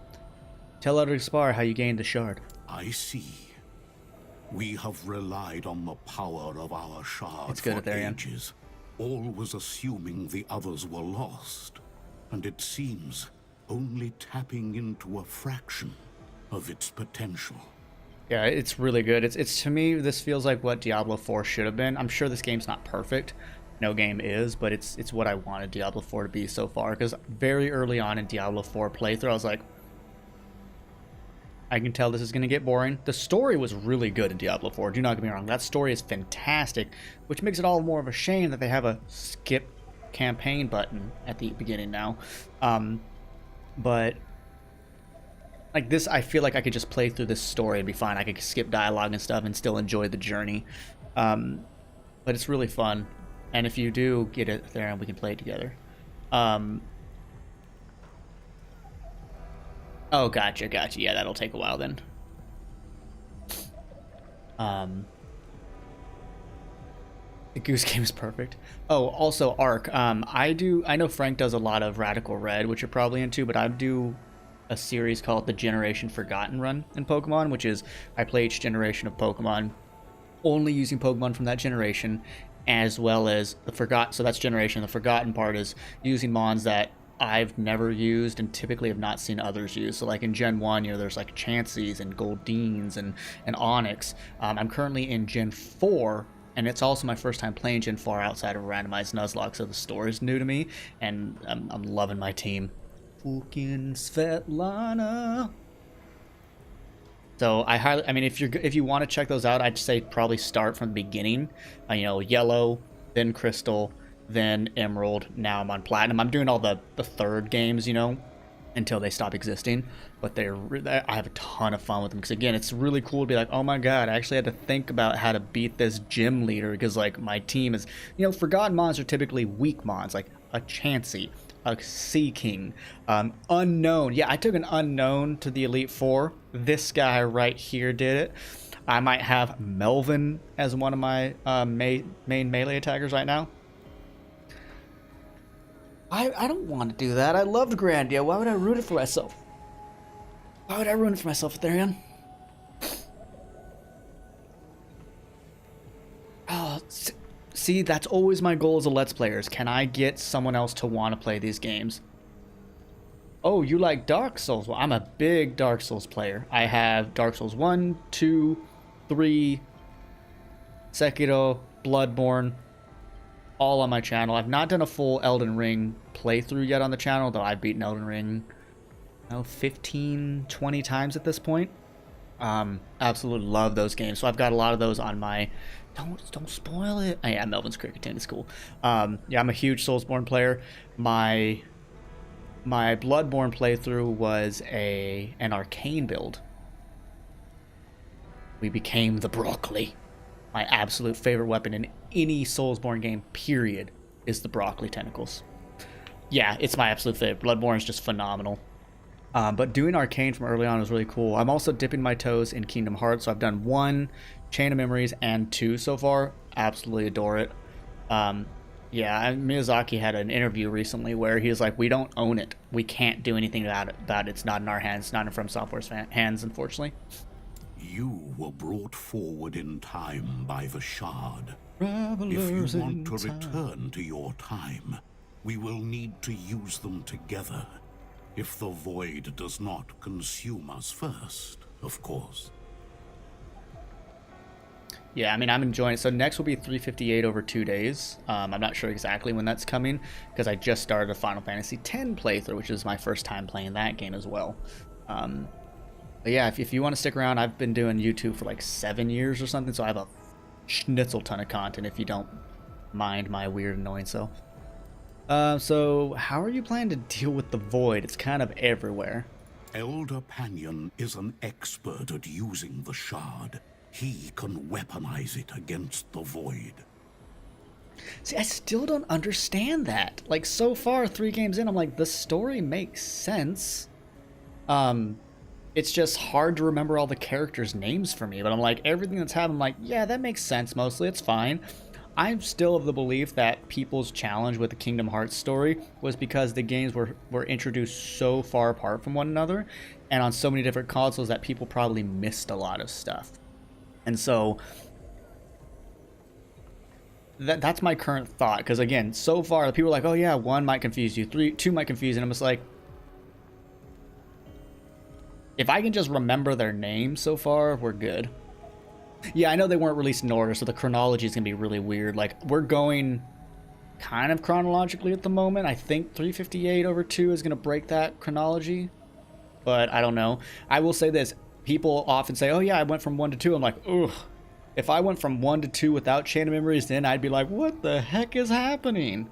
Tell Elder Spar how you gained the shard. I see. We have relied on the power of our shard It's good for at there, Ian. ages, always assuming the others were lost. And it seems only tapping into a fraction of its potential. Yeah, it's really good. It's to me, this feels like what Diablo 4 should have been. I'm sure this game's not perfect. No game is, but it's what I wanted Diablo 4 to be so far. Because very early on in Diablo 4 playthrough, I was like, I can tell this is going to get boring. The story was really good in Diablo 4. Do not get me wrong. That story is fantastic, which makes it all more of a shame that they have a skip campaign button at the beginning now. But like this, I feel like I could just play through this story and be fine. I could skip dialogue and stuff and still enjoy the journey. But it's really fun. And if you do get it there, and we can play it together. Oh, gotcha. Yeah, that'll take a while then. The Goose Game is perfect. Oh, also Arc. I know Frank does a lot of Radical Red, which you're probably into, but I do a series called the Generation Forgotten run in Pokemon, which is I play each generation of Pokemon, only using Pokemon from that generation, as well as the Forgotten. So that's generation. The Forgotten part is using Mons that I've never used and typically have not seen others use. So like in Gen 1, there's like Chanseys and Goldines and Onyx. I'm currently in Gen 4, and it's also my first time playing Gen 4 outside of randomized Nuzlocke, so the store is new to me, and I'm loving my team. Fucking Svetlana. So I mean, if you want to check those out, I'd say probably start from the beginning. Yellow, then Crystal, then Emerald. Now I'm on Platinum. I'm doing all the third games, until they stop existing. But I have a ton of fun with them because again, it's really cool to be like, oh my god, I actually had to think about how to beat this gym leader because like my team is, Forgotten Mons are typically weak Mons, like a Chansey, a Sea King, Unknown. Yeah, I took an Unknown to the Elite Four. This guy right here did it. I might have Melvin as one of my main melee attackers right now. I don't want to do that. I loved Grandia. Why would I ruin it for myself? Why would I ruin it for myself, Therion? Oh, see, that's always my goal as a Let's Players. Can I get someone else to want to play these games? Oh, you like Dark Souls? Well, I'm a big Dark Souls player. I have Dark Souls 1, 2, 3, Sekiro, Bloodborne, all on my channel. I've not done a full Elden Ring playthrough yet on the channel, though I've beaten Elden Ring 15, 20 times at this point. Absolutely love those games. So I've got a lot of those on my... Don't spoil it. Oh, yeah, Melvin's Cricketing is cool. Yeah, I'm a huge Soulsborne player. My Bloodborne playthrough was an arcane build. We became the broccoli. My absolute favorite weapon in any Soulsborne game, period, is the broccoli tentacles. Yeah, it's my absolute favorite. Bloodborne is just phenomenal. But doing arcane from early on was really cool. I'm also dipping my toes in Kingdom Hearts, so I've done 1, Chain of Memories, and 2 so far. Absolutely adore it. Yeah, Miyazaki had an interview recently where he was like, we don't own it. We can't do anything about it. It's not in our hands. It's not in From Software's hands, unfortunately. You were brought forward in time by the shard. Travelers if you want to in time. return to your time, we will need to use them together. If the void does not consume us first, of course. Yeah, I mean, I'm enjoying it. So next will be 358 over 2 days. I'm not sure exactly when that's coming because I just started a Final Fantasy X playthrough, which is my first time playing that game as well. But yeah, if you want to stick around, I've been doing YouTube for like 7 years or something, so I have a schnitzel ton of content if you don't mind my weird, annoying self. So how are you planning to deal with the void? It's kind of everywhere. Elder Panion is an expert at using the shard. He can weaponize it against the void. See, I still don't understand that. Like, so far, 3 games in, I'm like, the story makes sense. It's just hard to remember all the characters' names for me. But I'm like, everything that's happened, I'm like, yeah, that makes sense mostly. It's fine. I'm still of the belief that people's challenge with the Kingdom Hearts story was because the games were introduced so far apart from one another and on so many different consoles that people probably missed a lot of stuff. And so that's my current thought. Because again, so far, people are like, oh yeah, 1 might confuse you, 2 might confuse you. And I'm just like, if I can just remember their names so far, we're good. Yeah, I know they weren't released in order, so the chronology is going to be really weird. Like, we're going kind of chronologically at the moment. I think 358 over 2 is going to break that chronology, but I don't know. I will say this. People often say, oh yeah, I went from 1 to 2. I'm like, ugh. If I went from 1 to 2 without Chain of Memories, then I'd be like, what the heck is happening?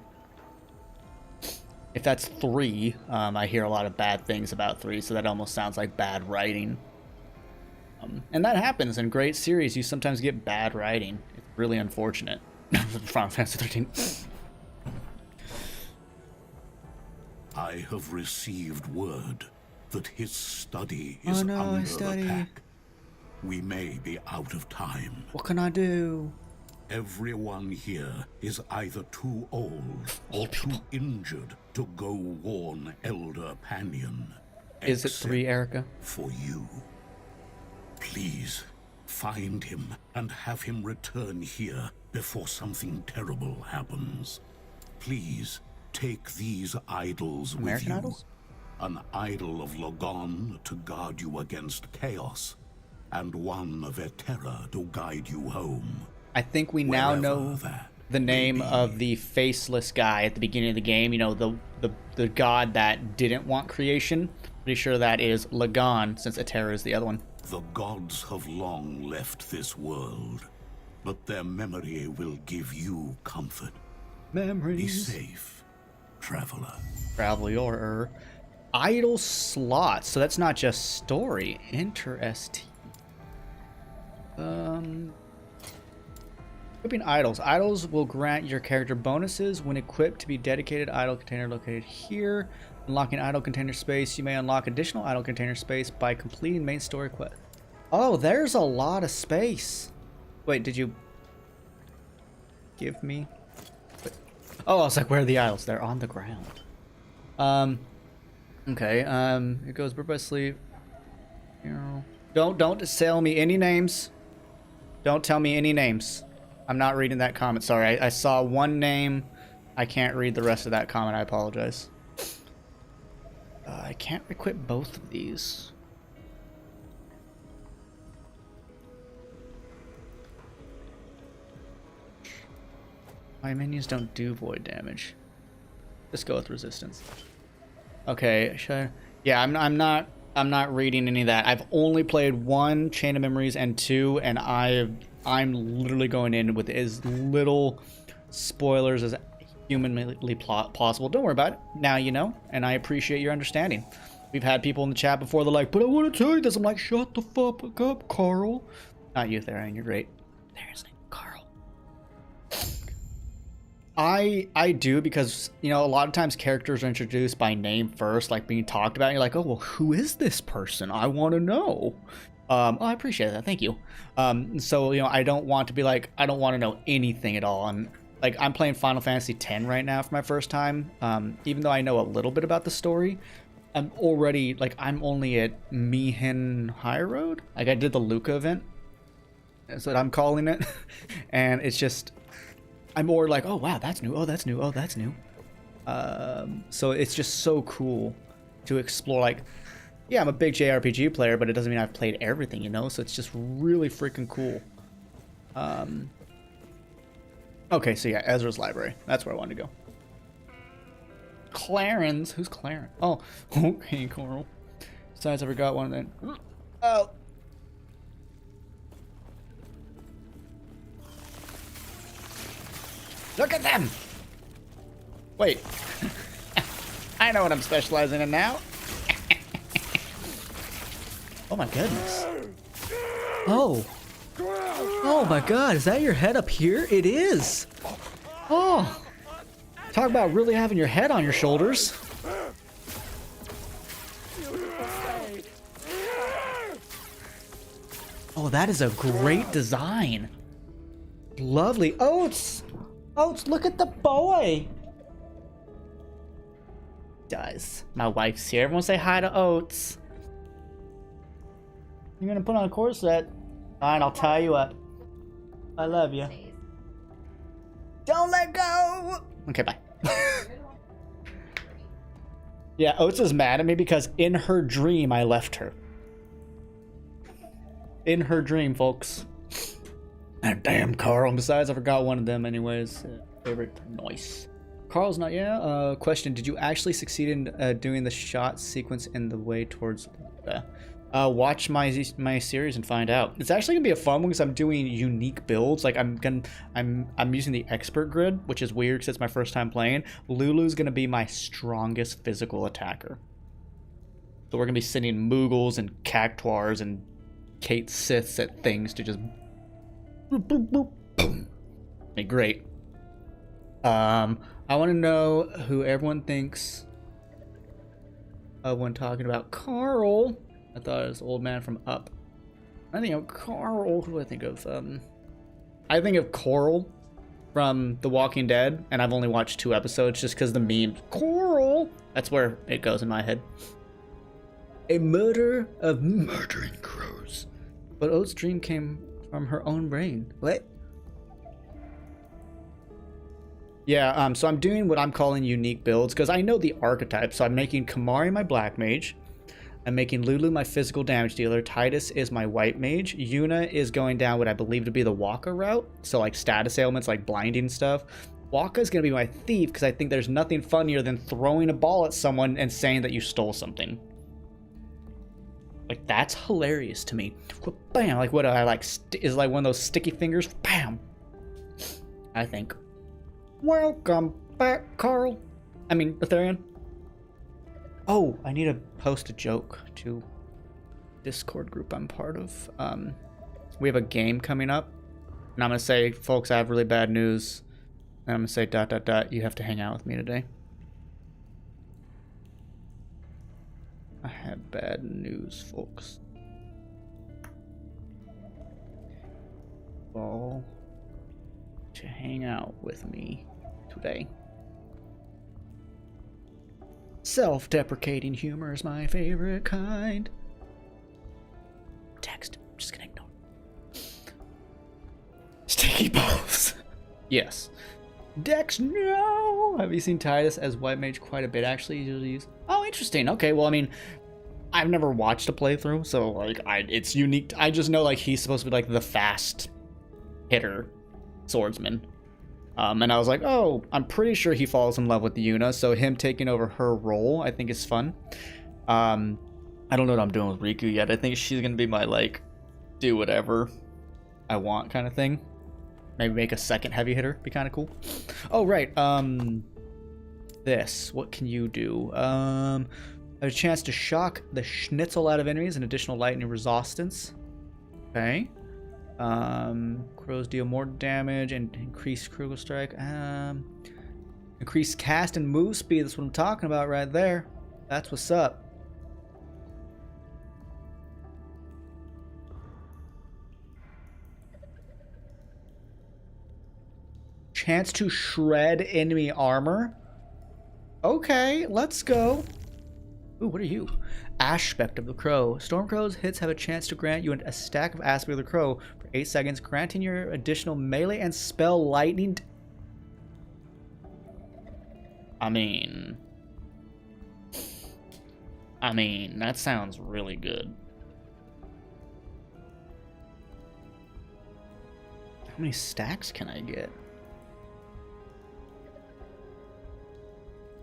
If that's 3, I hear a lot of bad things about 3, so that almost sounds like bad writing. And that happens in great series. You sometimes get bad writing. It's really unfortunate. Final Fantasy 13. I have received word that his study is under attack. We may be out of time. What can I do? Everyone here is either too old or too injured to go warn Elder Panion. Is it 3, Erica? For you. Please, find him and have him return here before something terrible happens. Please, take these idols with you. Idols? An idol of Logon to guard you against chaos, and one of Eterra to guide you home. I think we now know the name of the faceless guy at the beginning of the game. You know, the god that didn't want creation. Pretty sure that is Logon, since Eterra is the other one. The gods have long left this world, but their memory will give you comfort. Memories. Be safe, traveler. Traveler. Idol slots. So that's not just story. Interesting. Equipping idols. Idols will grant your character bonuses when equipped to be dedicated idol container located here. Unlocking idle container space. You may unlock additional idle container space by completing main story quest. Oh, there's a lot of space. Wait, did you give me? Wait. Oh, I was like, where are the idols? They're on the ground. Okay. It goes birth by sleep. You know, don't sell me any names. Don't tell me any names. I'm not reading that comment. Sorry, I saw one name. I can't read the rest of that comment. I apologize. I can't equip both of these. My minions don't do void damage. Let's go with resistance. Okay, yeah, I'm not reading any of that. I've only played 1 Chain of Memories and 2, and I'm literally going in with as little spoilers as humanly possible. Don't worry about it. Now you know, and I appreciate your understanding. We've had people in the chat before, they're like, but I want to tell you this. I'm like, shut the fuck up, Carl. Not you, Theron, you're great. There's Carl. I do, because, you know, a lot of times characters are introduced by name first, like being talked about, and you're like, oh, well, who is this person? I want to know. I appreciate that. Thank you. So, you know, I don't want to be like, I don't want to know anything at all. And like, I'm playing Final Fantasy X right now for my first time. Even though I know a little bit about the story, I'm already, like, I'm only at Mihin High Road. Like, I did the Luca event. That's what I'm calling it. And it's just, I'm more like, oh, wow, that's new. Oh, that's new. Oh, that's new. So it's just so cool to explore. Like, yeah, I'm a big JRPG player, but it doesn't mean I've played everything, you know? So it's just really freaking cool. Okay, so yeah, Ezra's library. That's where I wanted to go. Clarence. Who's Clarence? Oh, okay, Coral. Besides, I forgot one of them. Oh. Look at them! Wait. I know what I'm specializing in now. Oh my goodness. Oh. Oh my god, is that your head up here? It is. Oh, talk about really having your head on your shoulders. Oh, that is a great design. Lovely. Oats! Oats, look at the boy! Does. My wife's here. Everyone say hi to Oats. You're gonna put on a corset. Fine, I'll tie you up. I love you. Don't let go! Okay, bye. Yeah, Oats is mad at me because in her dream I left her. In her dream, folks. And damn Carl. Besides, I forgot one of them anyways. Favorite. Nice. Carl's not, yeah. Question, did you actually succeed in doing the shot sequence in the way towards... watch my series and find out. It's actually gonna be a fun one because I'm doing unique builds. Like I'm using the expert grid, which is weird because it's my first time playing. Lulu's gonna be my strongest physical attacker. So we're gonna be sending Moogles and Cactuars and Kate Siths at things to just boop boop boop boom. Be great. I want to know who everyone thinks of when talking about Carl. I thought it was the old man from Up. I think of Carl. Who do I think of? I think of Coral from The Walking Dead, and I've only watched 2 episodes just because the meme Coral. That's where it goes in my head. A murder of murdering crows. But Oat's dream came from her own brain. What? Yeah, so I'm doing what I'm calling unique builds because I know the archetype. So I'm making Kamari my black mage. I'm making Lulu my physical damage dealer. Titus is my white mage. Yuna is going down what I believe to be the Waka route. So like status ailments like blinding stuff. Waka is going to be my thief because I think there's nothing funnier than throwing a ball at someone and saying that you stole something. Like that's hilarious to me. Bam! Like what I like is like one of those sticky fingers. Bam! I think. Welcome back, Carl. I mean, Aetherian. Oh, I need to post a joke to Discord group I'm part of. We have a game coming up, and I'm gonna say, folks, I have really bad news. And I'm gonna say ... You have to hang out with me today. I have bad news, folks. All to hang out with me today. Self-deprecating humor is my favorite kind. Text. I'm just gonna ignore. Sticky balls. Yes. Dex, no! Have you seen Titus as white mage quite a bit, actually? Usually use. Oh, interesting. Okay, well, I mean, I've never watched a playthrough, so, like, it's unique. I just know, like, he's supposed to be, like, the fast hitter swordsman. And I was like, oh, I'm pretty sure he falls in love with Yuna, so him taking over her role, I think is fun. I don't know what I'm doing with Riku yet. I think she's gonna be my, like, do whatever I want kind of thing. Maybe make a second heavy hitter, be kind of cool. Oh, right, this, what can you do? Have a chance to shock the schnitzel out of enemies, and additional lightning resistance. Okay. Crows deal more damage and increase critical strike. Increase cast and move speed. That's what I'm talking about right there. That's what's up. Chance to shred enemy armor. Okay, let's go. Ooh, what are you? Aspect of the Crow. Stormcrow's hits have a chance to grant you a stack of Aspect of the Crow for 8 seconds, granting your additional melee and spell lightning. I mean, that sounds really good. How many stacks can I get?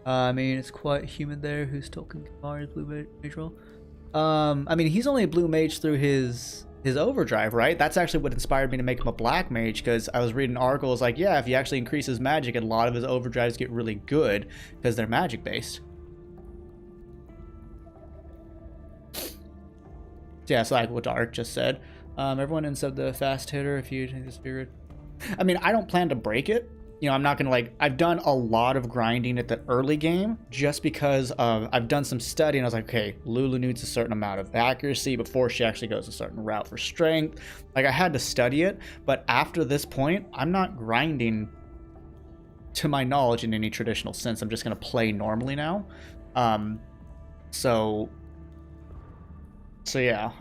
I mean, it's quite humid there. Who's still Kamari's blue mage role? I mean, he's only a blue mage through his overdrive, right? That's actually what inspired me to make him a black mage, because I was reading articles like, yeah, if he actually increases his magic, a lot of his overdrives get really good because they're magic based. Yeah, so like what Art just said. Everyone ends up the fast hitter if you take this figure. I mean, I don't plan to break it. you know, I'm not gonna like, I've done a lot of grinding at the early game just because of, I've done some study and I was like, okay, Lulu needs a certain amount of accuracy before she actually goes a certain route for strength. Like I had to study it, but after this point, I'm not grinding to my knowledge in any traditional sense. I'm just gonna play normally now. So yeah,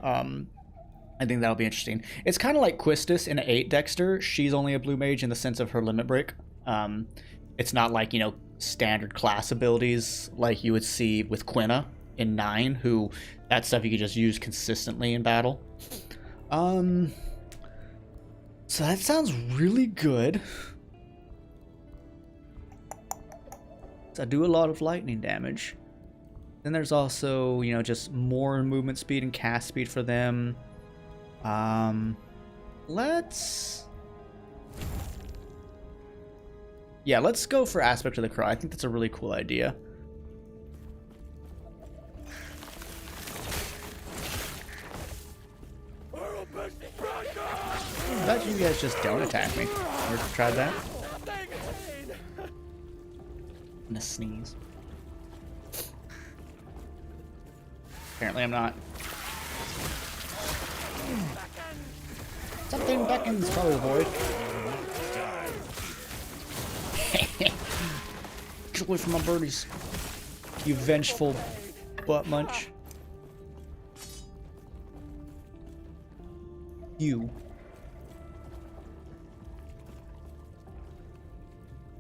I think that'll be interesting. It's kind of like Quistis in 8 Dexter. She's only a blue mage in the sense of her limit break. It's not like, you know, standard class abilities like you would see with Quina in 9, who that stuff you could just use consistently in battle. So that sounds really good. So I do a lot of lightning damage. Then there's also, you know, just more movement speed and cast speed for them. Let's go for Aspect of the Crow. I think that's a really cool idea. I bet you guys just don't attack me. Ever tried that? I'm gonna sneeze. Apparently I'm not. Something beckons, probably the void. Get away from my birdies, you vengeful butt munch. You.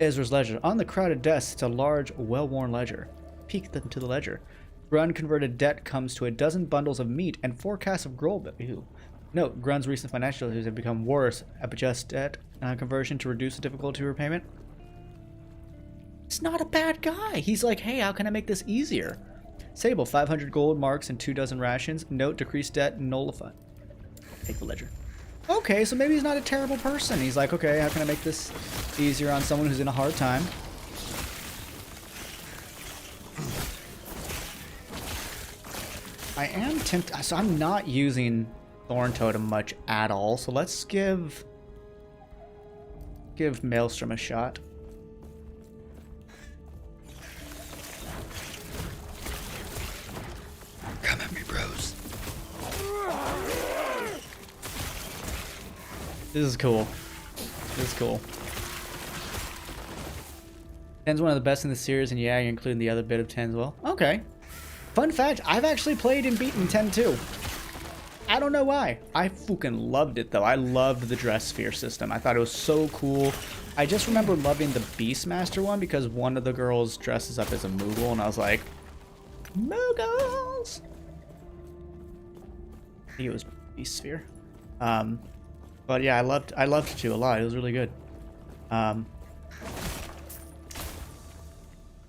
Ezra's ledger. On the crowded desk, it's a large, well-worn ledger. Peek into the ledger. Grun converted debt comes to 12 bundles of meat and 4 casks of gold. Ew. Note, Grun's recent financial issues have become worse. Adjust debt conversion to reduce the difficulty of repayment. He's not a bad guy. He's like, hey, how can I make this easier? Sable, 500 gold marks and 24 rations. Note, decrease debt, nullify. Take the ledger. Okay, so maybe he's not a terrible person. He's like, okay, how can I make this easier on someone who's in a hard time? I am tempted, so I'm not using Thorn Totem much at all, so let's give Maelstrom a shot. Come at me, bros. This is cool. This is cool. 10's one of the best in the series, and yeah, you're including the other bit of 10 as well. Okay. Fun fact, I've actually played and beaten 10 too. I don't know why. I fucking loved it though. I loved the dress sphere system. I thought it was so cool. I just remember loving the Beastmaster one because one of the girls dresses up as a Moogle and I was like, Moogles! I think it was Beast Sphere. But yeah, I loved it too a lot. It was really good.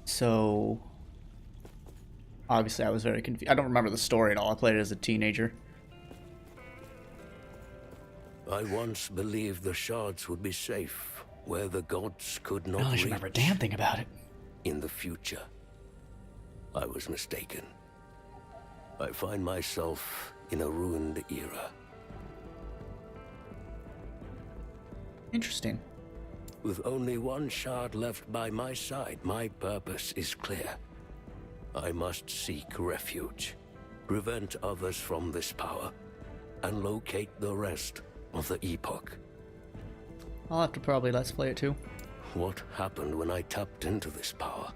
So obviously I was very confused. I don't remember the story at all. I played it as a teenager. I once believed the shards would be safe, where the gods could not I don't reach. remember a damn thing about it. In the future, I was mistaken. I find myself in a ruined era. Interesting. With only one shard left by my side, my purpose is clear. I must seek refuge, prevent others from this power, and locate the rest of the Epoch. I'll have to probably let's play it too. What happened when I tapped into this power?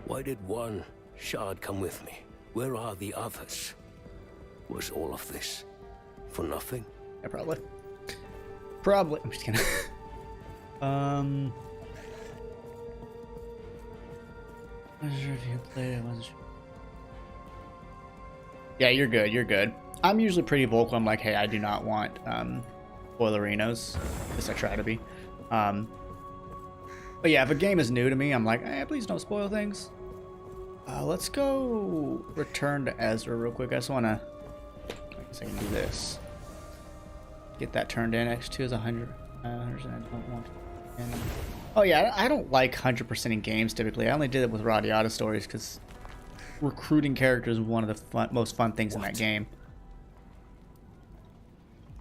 Why did one shard come with me? Where are the others? Was all of this for nothing? Yeah, probably. Probably. I'm just kidding. I'm not sure if you played it. Yeah, you're good. You're good. I'm usually pretty vocal. I'm like, hey, I do not want spoilerinos. At least I try to be. But yeah, if a game is new to me, I'm like, please don't spoil things. Let's go return to Ezra real quick. I just want to. I guess I can do this. Get that turned in. X2 is 100. Oh yeah, I don't like 100% in games typically. I only did it with Radiata stories because recruiting characters is one of the most fun things in that game.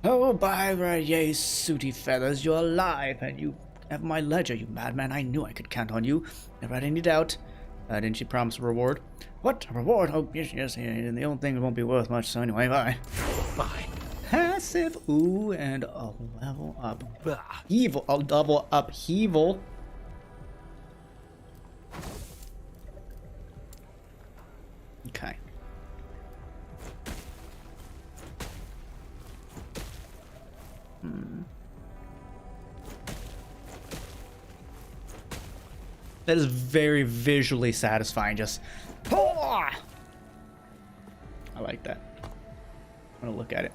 Oh, by right, yea, sooty feathers, you're alive, and you Have my ledger, you madman. I knew I could count on you. Never had any doubt. Didn't she promise a reward? What? A reward? Oh, yes. And the old thing won't be worth much, so anyway, bye. Fine. Passive. Ooh, and a level up. Bah. Evil. A double upheaval. Okay. That is very visually satisfying. Just, I like that. I'm gonna look at it.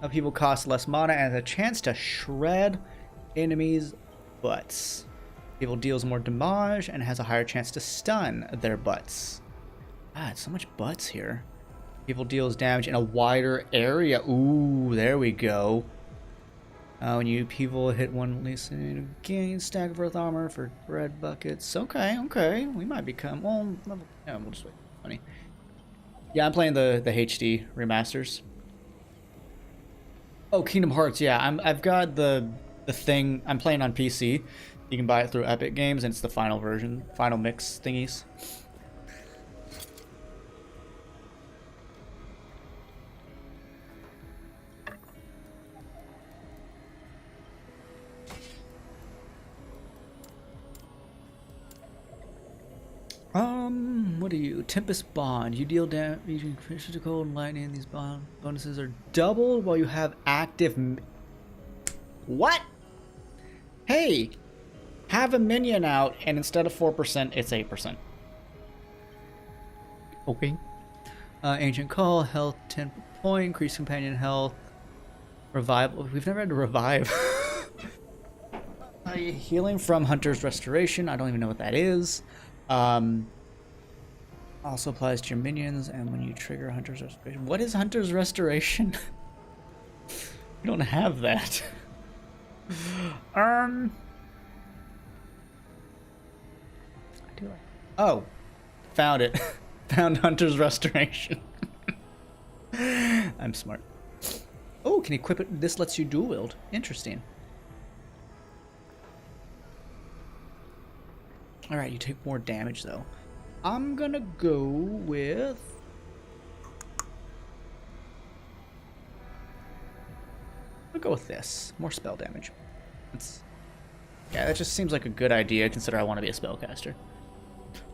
Upheaval costs less mana and has a chance to shred enemies' butts. Upheaval deals more damage and has a higher chance to stun their butts. Ah, it's so much butts here. Upheaval deals damage in a wider area. Ooh, there we go. When you upheaval hit one listen, gain stack of earth armor for bread buckets. Okay. We might become level. Yeah, we'll just wait. Funny. Yeah, I'm playing the HD remasters. Oh, Kingdom Hearts. Yeah, I've got the thing. I'm playing on PC. You can buy it through Epic Games, and it's the final version, final mix thingies. What are you? Tempest Bond. You deal damage using critical and lightning. These bond bonuses are doubled while you have active. What? Hey, have a minion out, and instead of 4%, it's 8%. Okay. Ancient Call, health 10 point, increase companion health, revival. We've never had to revive. Healing from Hunter's Restoration. I don't even know what that is. Also applies to your minions, and when you trigger Hunter's Restoration. What is Hunter's Restoration? We don't have that. I do like. Oh, found it. Found Hunter's Restoration. I'm smart. Oh, can equip it? This lets you dual wield. Interesting. All right, you take more damage though. I'm gonna go with. I'll go with this. More spell damage. Yeah, that just seems like a good idea. Consider I want to be a spellcaster.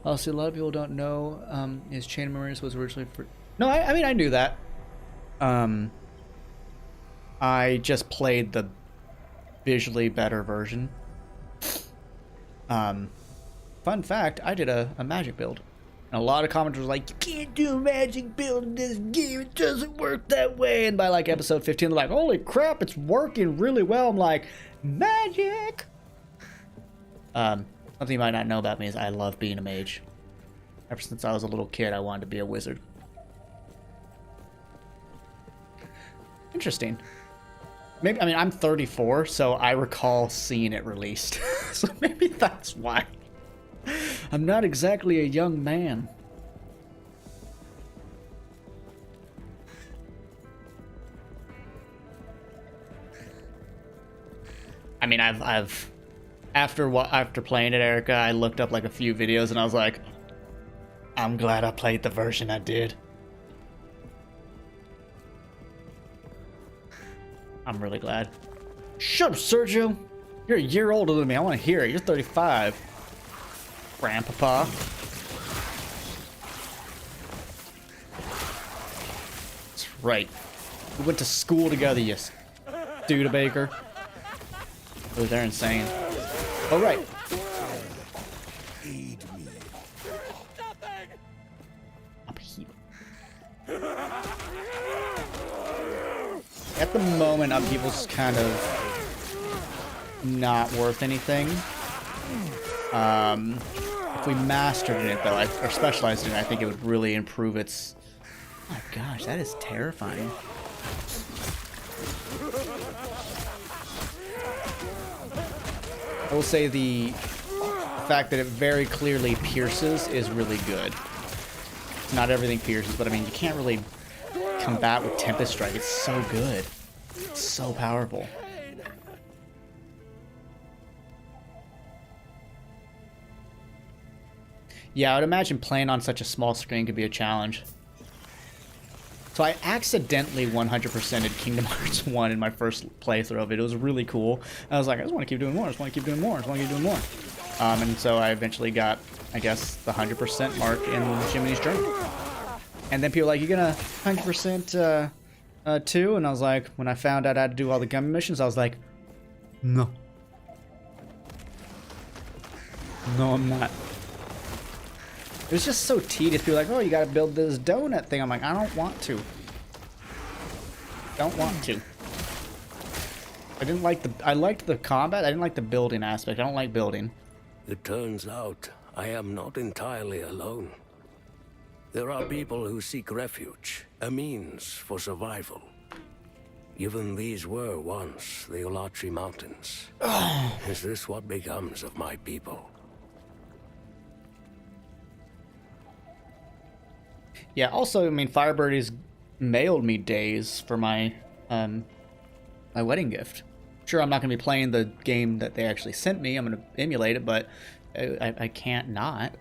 Also, a lot of people don't know is Chain of Memories was originally for. No, I mean I knew that. I just played the visually better version. Fun fact, I did a magic build. And a lot of commenters were like, you can't do a magic build in this game, it doesn't work that way. And by like episode 15, they're like, holy crap, it's working really well. I'm like, magic! Something you might not know about me is I love being a mage. Ever since I was a little kid, I wanted to be a wizard. Interesting. Maybe, I mean, I'm 34, so I recall seeing it released. So maybe that's why. I'm not exactly a young man. I mean, I've after playing it, Erica, I looked up like a few videos and I was like, I'm glad I played the version I did. I'm really glad. Shut up, Sergio. You're a year older than me. I want to hear it. You're 35. Grandpapa. That's right. We went to school together, you Studebaker. Oh, they're insane. Oh, right. Aid me. Upheaval. At the moment, upheaval's kind of not worth anything. If we mastered it, though, or specialized in it, I think it would really improve its... Oh my gosh, that is terrifying. I will say the fact that it very clearly pierces is really good. Not everything pierces, but I mean, you can't really combat with Tempest Strike. It's so good. It's so powerful. Yeah, I would imagine playing on such a small screen could be a challenge. So I accidentally 100%ed Kingdom Hearts 1 in my first playthrough of it. It was really cool. I was like, I just want to keep doing more. I just want to keep doing more. I just want to keep doing more. And so I eventually got, I guess, the 100% mark in Jiminy's Journey. And then people were like, you gonna 100% too? And I was like, when I found out I had to do all the gummy missions, I was like, no. No, I'm not. It was just so tedious. People were like, oh, you gotta build this donut thing. I'm like, I don't want to. Don't want to. I didn't like the... I liked the combat. I didn't like the building aspect. I don't like building. It turns out I am not entirely alone. There are people who seek refuge, a means for survival. Even these were once the Olatri Mountains. Is this what becomes of my people? Yeah, also, I mean, Firebirdies mailed me days for my my wedding gift. Sure, I'm not going to be playing the game that they actually sent me. I'm going to emulate it, but I can't not.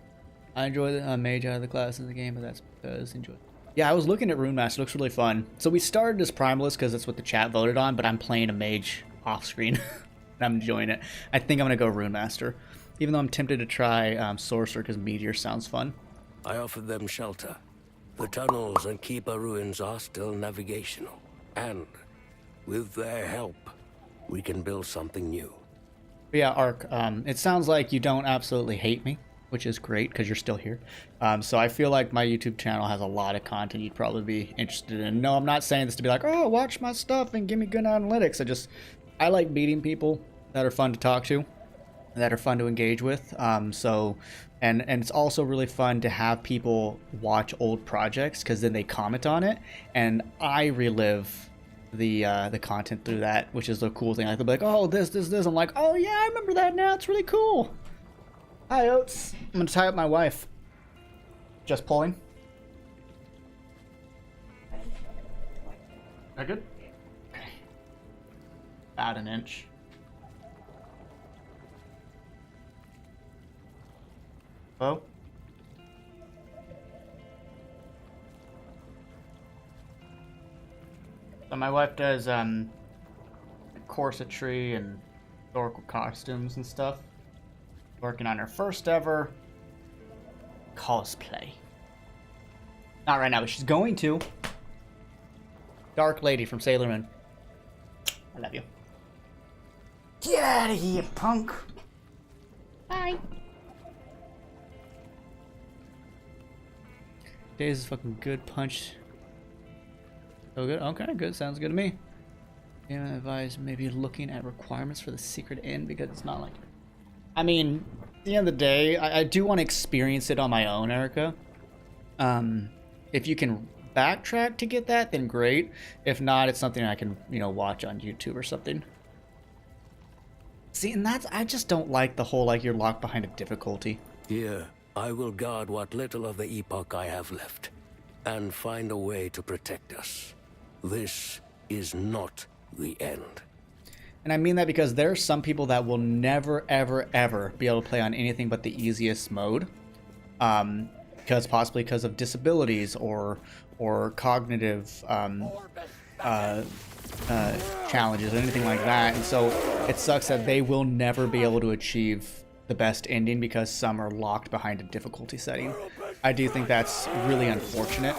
I enjoy the mage out of the class in the game, but that's because enjoy. Yeah, I was looking at Rune Master. It looks really fun. So we started as Primalist because that's what the chat voted on, but I'm playing a mage off screen. And I'm enjoying it. I think I'm going to go Rune Master, even though I'm tempted to try Sorcerer because Meteor sounds fun. I offered them shelter. The tunnels and Keeper ruins are still navigational, and with their help, we can build something new. But yeah, Ark, it sounds like you don't absolutely hate me, which is great because you're still here. So I feel like my YouTube channel has a lot of content you'd probably be interested in. No, I'm not saying this to be like, oh, watch my stuff and give me good analytics. I like beating people that are fun to talk to, that are fun to engage with. And it's also really fun to have people watch old projects because then they comment on it, and I relive the content through that, which is the cool thing. Like they'll be like, oh, this. I'm like, oh yeah, I remember that now. It's really cool. Hi, Oats. I'm gonna tie up my wife. Just pulling. That good? Okay. About an inch. Oh. So my wife does corsetry and historical costumes and stuff. Working on her first ever cosplay. Not right now, but she's going to. Dark Lady from Sailor Moon. I love you. Get out of here, punk. Bye. Days is fucking good. Punch. So good. Okay, good. Sounds good to me. Yeah, I advise maybe looking at requirements for the secret end because it's not like... I mean, at the end of the day, I do want to experience it on my own, Erica. If you can backtrack to get that, then great. If not, it's something I can, watch on YouTube or something. See, and I just don't like the whole, like, you're locked behind a difficulty. Here, I will guard what little of the epoch I have left, and find a way to protect us. This is not the end. And I mean that because there are some people that will never, ever, ever be able to play on anything but the easiest mode. Possibly because of disabilities or cognitive challenges or anything like that. And so it sucks that they will never be able to achieve the best ending because some are locked behind a difficulty setting. I do think that's really unfortunate.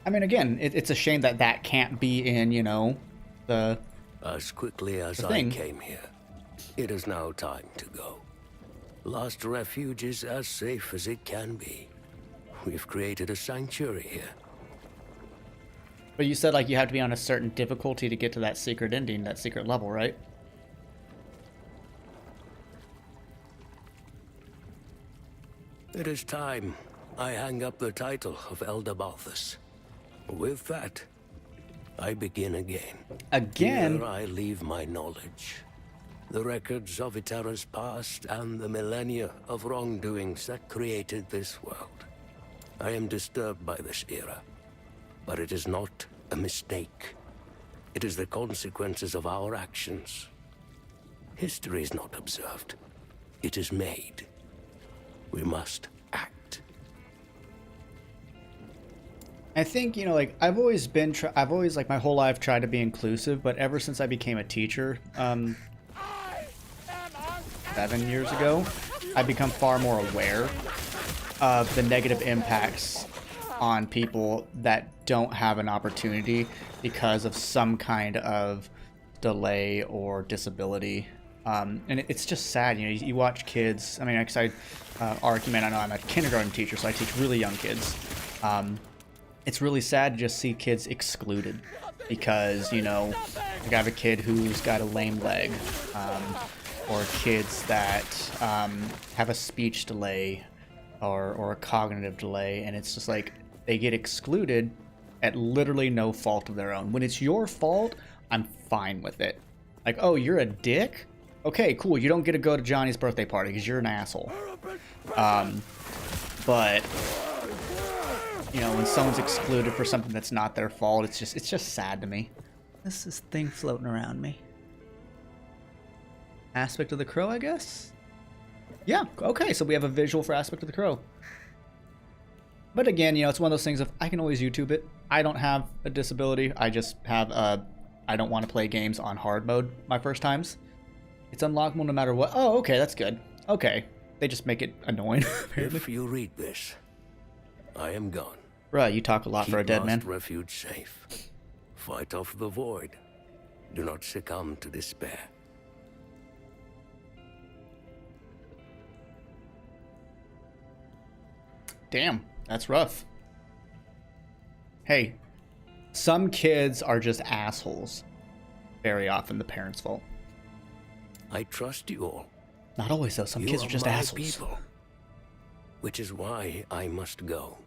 I mean, again, it's a shame that can't be in, the As quickly as I came here, it is now time to go. Lost Refuge is as safe as it can be. We've created a sanctuary here. But you said, like, you have to be on a certain difficulty to get to that secret ending, that secret level, right? It is time I hang up the title of Elder Balthus. With that, I begin again. Again? Here I leave my knowledge. The records of Eterra's past and the millennia of wrongdoings that created this world. I am disturbed by this era, but it is not a mistake. It is the consequences of our actions. History is not observed. It is made. We must act. I think, you know, like, I've always, like, my whole life tried to be inclusive, but ever since I became a teacher, 7 years ago, I've become far more aware of the negative impacts on people that don't have an opportunity because of some kind of delay or disability. And it's just sad, you know, you watch kids, I mean, because I argument, I know I'm a kindergarten teacher, so I teach really young kids. It's really sad to just see kids excluded because, you know, like I have a kid who's got a lame leg, or kids that have a speech delay or a cognitive delay, and it's just like they get excluded at literally no fault of their own. When it's your fault, I'm fine with it. Like, oh, you're a dick? Okay, cool. You don't get to go to Johnny's birthday party because you're an asshole. But you know, when someone's excluded for something that's not their fault, it's just sad to me. This is thing floating around me. Aspect of the Crow, I guess? Yeah, okay, so we have a visual for Aspect of the Crow. But again, you know, it's one of those things of, I can always YouTube it. I don't have a disability. I just have I don't want to play games on hard mode my first times. It's unlockable no matter what. Oh, okay, that's good. Okay. They just make it annoying, apparently. If you read this, I am gone. Bruh, you talk a lot for a dead man. Keep Last Refuge safe. Fight off the void. Do not succumb to despair. Damn, that's rough. Hey, some kids are just assholes. Very often the parents' fault. I trust you all. Not always, though. Some kids are just my assholes. People, which is why I must go.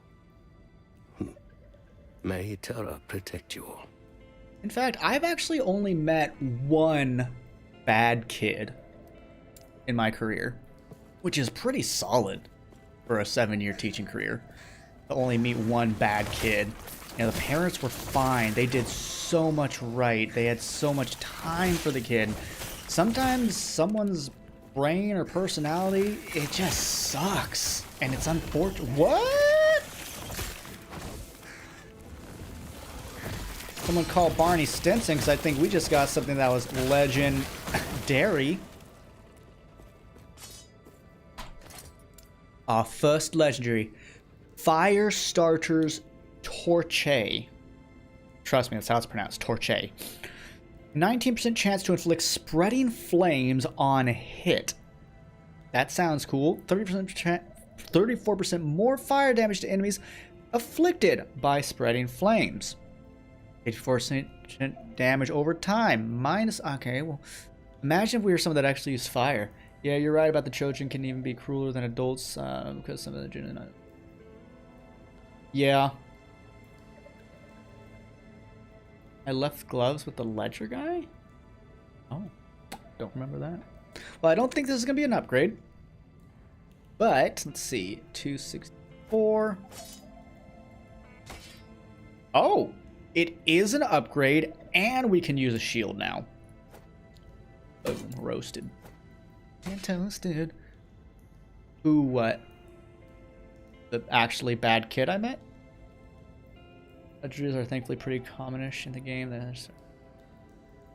May Terra protect you all. In fact, I've actually only met one bad kid in my career, which is pretty solid for a 7-year teaching career. To only meet one bad kid. You know, the parents were fine. They did so much right. They had so much time for the kid. Sometimes someone's brain or personality, it just sucks. And it's unfortunate. What? Someone called Barney Stinson because I think we just got something that was legendary. First legendary. Fire Starter's Torche. Trust me, that's how it's pronounced. Torche. 19% chance to inflict spreading flames on hit. That sounds cool. 34% more fire damage to enemies afflicted by spreading flames. 84% damage over time. Okay, well, imagine if we were someone that actually used fire. Yeah, you're right about the Trojan can even be crueler than adults because some of the genetic. Yeah. I left gloves with the ledger guy? Oh, don't remember that. Well, I don't think this is going to be an upgrade. But, let's see. 264. Oh, it is an upgrade, and we can use a shield now. Boom, roasted. And toasted. Ooh, what? The actually bad kid I met? Legendaries are thankfully pretty commonish in the game. I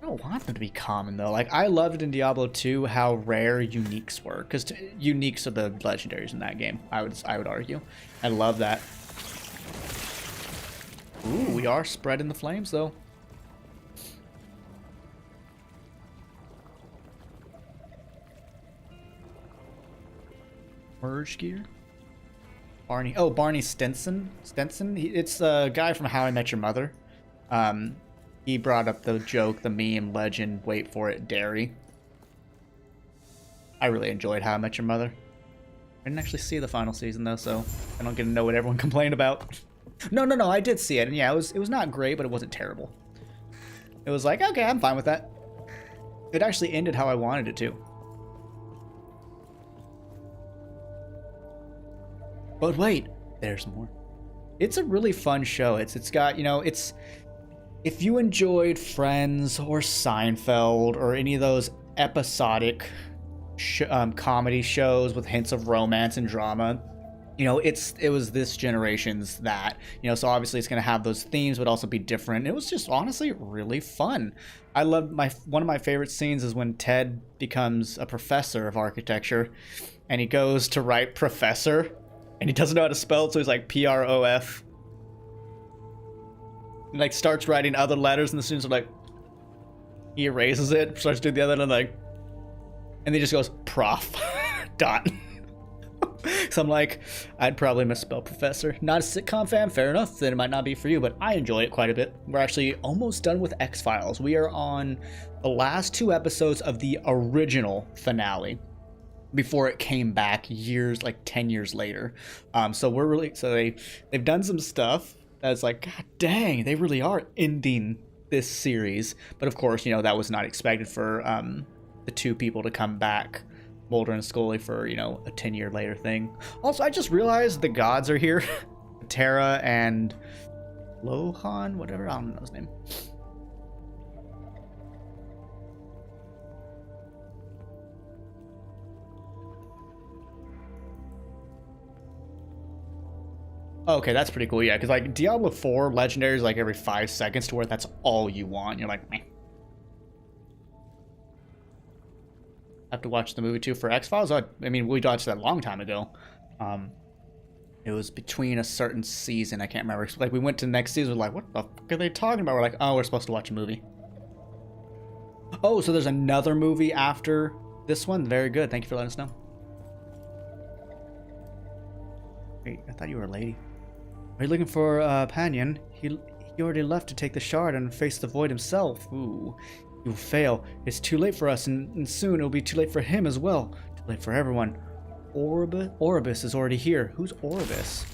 don't want them to be common, though. Like, I loved in Diablo 2 how rare uniques were. Because uniques are the legendaries in that game, I would argue. I love that. Ooh, we are spreading the flames, though. Merge gear? Barney. Oh, Barney Stinson. It's a guy from How I Met Your Mother. He brought up the joke, the meme, legend, wait for it, dairy. I really enjoyed How I Met Your Mother. I didn't actually see the final season, though, so I don't get to know what everyone complained about. No, I did see it, and yeah, it was not great, but it wasn't terrible. It was like, okay, I'm fine with that. It actually ended how I wanted it to. But wait, there's more. It's a really fun show. It's got, you know, it's if you enjoyed Friends or Seinfeld or any of those episodic comedy shows with hints of romance and drama, you know, it was this generation's that, you know, so obviously it's going to have those themes but also be different. It was just honestly really fun. I loved one of my favorite scenes is when Ted becomes a professor of architecture and he goes to write professor and he doesn't know how to spell it, so he's like PROF. And like starts writing other letters and the students are like, he erases it, starts doing the other and like, and then he just goes prof dot. So I'm like, I'd probably misspell professor. Not a sitcom fan, fair enough, then it might not be for you, but I enjoy it quite a bit. We're actually almost done with X-Files. We are on the last 2 episodes of the original finale before it came back years, like 10 years later. So we're really, so they've done some stuff that's like, god dang, they really are ending this series. But of course, you know, that was not expected for the 2 people to come back, Mulder and Scully, for, you know, a 10-year later thing. Also, I just realized the gods are here. Tara and Lohan, whatever, I don't know his name. Okay, that's pretty cool, yeah, because like Diablo 4 Legendary is like every 5 seconds to where that's all you want. You're like, meh. Have to watch the movie too for X-Files. I mean, we watched that a long time ago. It was between a certain season. I can't remember. Like, we went to the next season. We're like, what the fuck are they talking about? We're like, oh, we're supposed to watch a movie. Oh, so there's another movie after this one? Very good. Thank you for letting us know. Wait, I thought you were a lady. Are you looking for Panyan? He already left to take the shard and face the void himself. Ooh. You'll fail. It's too late for us, and soon it'll be too late for him as well. Too late for everyone. Oribus is already here. Who's Oribus?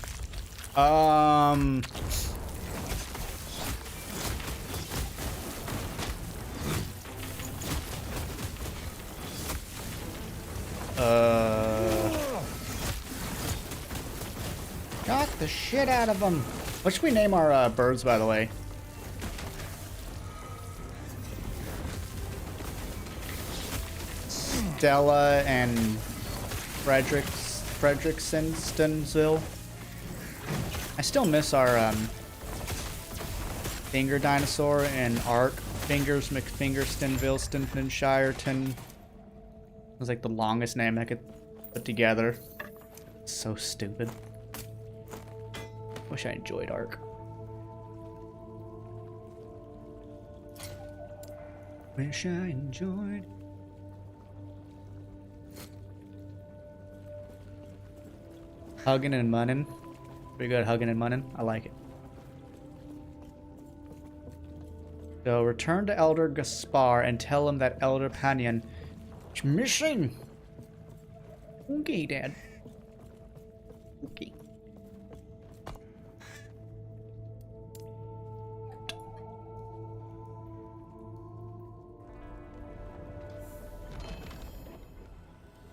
Knock the shit out of them. What should we name our birds, by the way? Stella and Fredericksonsville. I still miss our finger dinosaur and Ark. Fingers McFingerstonville, Stinfordshire. It was like the longest name I could put together. So stupid. Wish I enjoyed Ark. Wish I enjoyed. Hugging and munning. Pretty good hugging and munning. I like it. So return to Elder Gaspar and tell him that Elder Panyan is missing. Okay, Dad. Okay.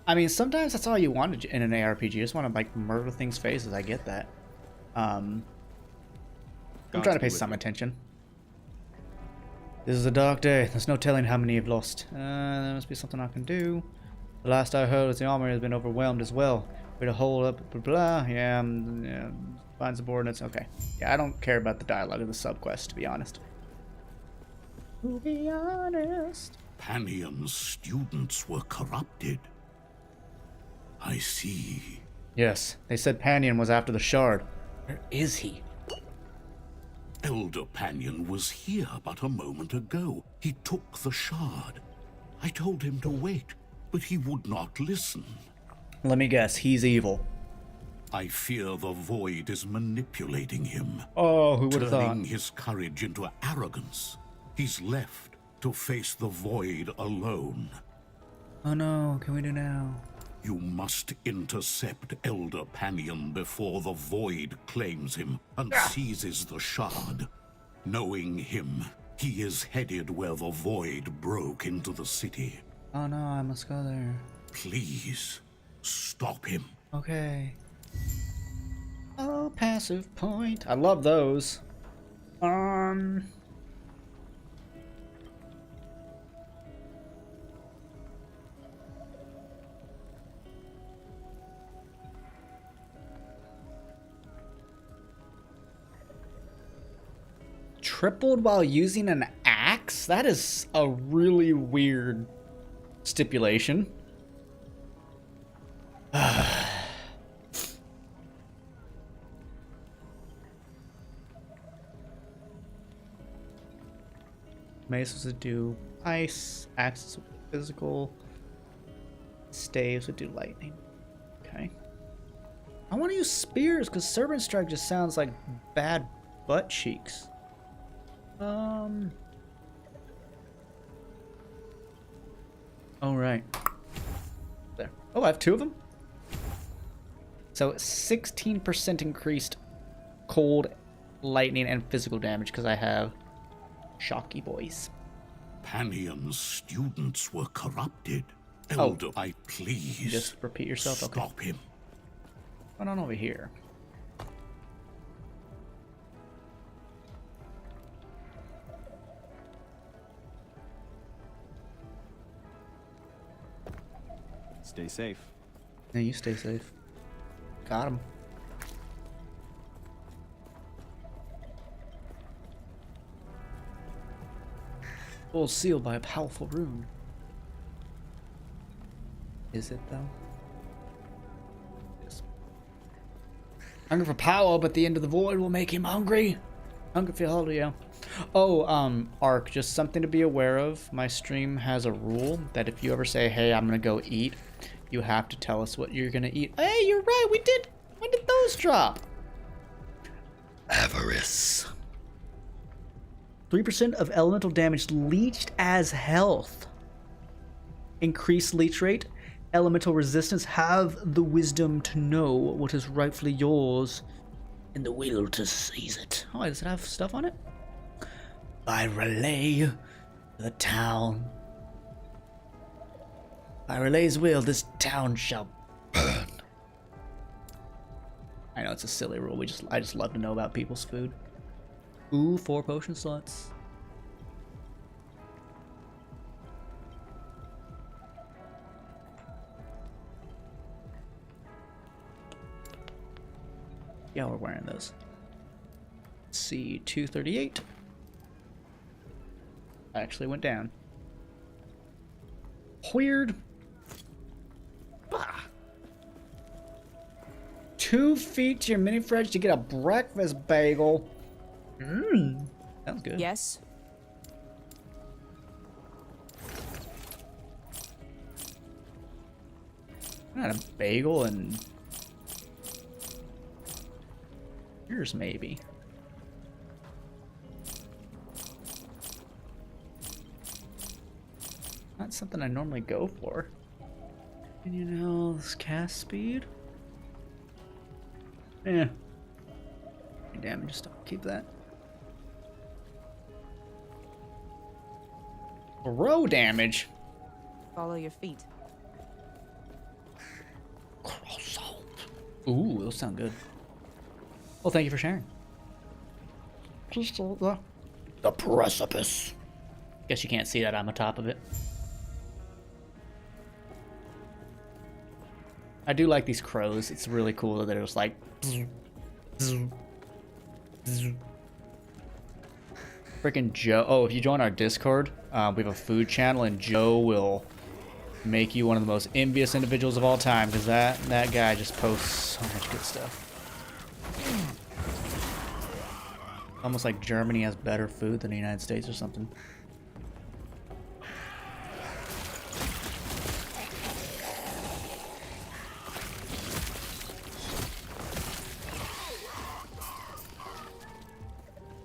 I mean, sometimes that's all you want in an ARPG. You just want to, like, murder things' faces. I get that. I'm trying to pay some attention. This is a dark day. There's no telling how many you've lost. There must be something I can do. The last I heard was the armory has been overwhelmed as well. Way to hold up, blah, blah. Yeah, find subordinates. Okay. Yeah, I don't care about the dialogue of the subquest, to be honest. To be honest. Panion's students were corrupted. I see. Yes, they said Panion was after the shard. Where is he? Elder Panion was here but a moment ago. He took the shard. I told him to wait, but he would not listen. Let me guess, he's evil. I fear the void is manipulating him. Oh, who would have thought? Turning his courage into arrogance. He's left to face the void alone. Oh no, can we do now? You must intercept Elder Panion before the void claims him and seizes the shard. Knowing him, he is headed where the void broke into the city. Oh no, I must go there. Please, stop him. Okay. Oh, passive point. I love those. tripled while using an axe? That is a really weird stipulation. Maces would do ice, axes would do physical, staves would do lightning. Okay. I want to use spears because Serpent Strike just sounds like bad butt cheeks. Oh, right. There. Oh, I have 2 of them? So 16% increased cold, lightning, and physical damage because I have Shocky Boys. Panium's students were corrupted. Elder, I please. Just repeat yourself. Okay. Stop him. What's on over here? Stay safe. No, you stay safe. Got him. All sealed by a powerful rune. Is it though? Yes. Hunger for power, but the end of the void will make him hungry. Hunger for hallelujah. Oh, Ark, just something to be aware of. My stream has a rule that if you ever say, hey, I'm gonna go eat, you have to tell us what you're gonna eat. Hey, you're right, we did. When did those drop? Avarice. 3% of elemental damage leached as health. Increased leech rate. Elemental resistance. Have the wisdom to know what is rightfully yours and the will to seize it. Oh, does it have stuff on it? By relay the town. By relay's will, this town shall burn. I know it's a silly rule. I just love to know about people's food. Ooh, 4 potion slots. Yeah, we're wearing those. Let's see, 238. I actually went down. Weird. Bah. 2 feet to your mini fridge to get a breakfast bagel. Mmm. Sounds good. Yes. Not a bagel and yours maybe. Not something I normally go for. And you know, this cast speed. Yeah. Damage, just keep that. Throw damage. Follow your feet. Ooh, those sound good. Well, thank you for sharing. The precipice. Guess you can't see that I'm on top of it. I do like these crows. It's really cool that they're just like. Freaking Joe. Oh, if you join our Discord, we have a food channel, and Joe will make you one of the most envious individuals of all time, because that guy just posts so much good stuff. Almost like Germany has better food than the United States or something.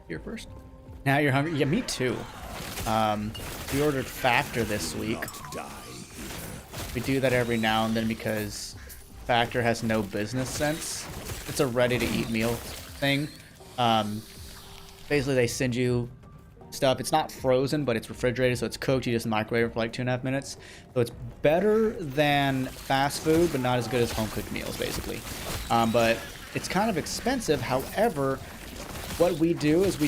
Here first. Now you're hungry? Yeah, me too. We ordered Factor this week. We do that every now and then because Factor has no business sense. It's a ready-to-eat meal thing. Basically, they send you stuff. It's not frozen, but it's refrigerated, so it's cooked. You just microwave it for like 2.5 minutes. So it's better than fast food, but not as good as home-cooked meals, basically. But it's kind of expensive. However, what we do is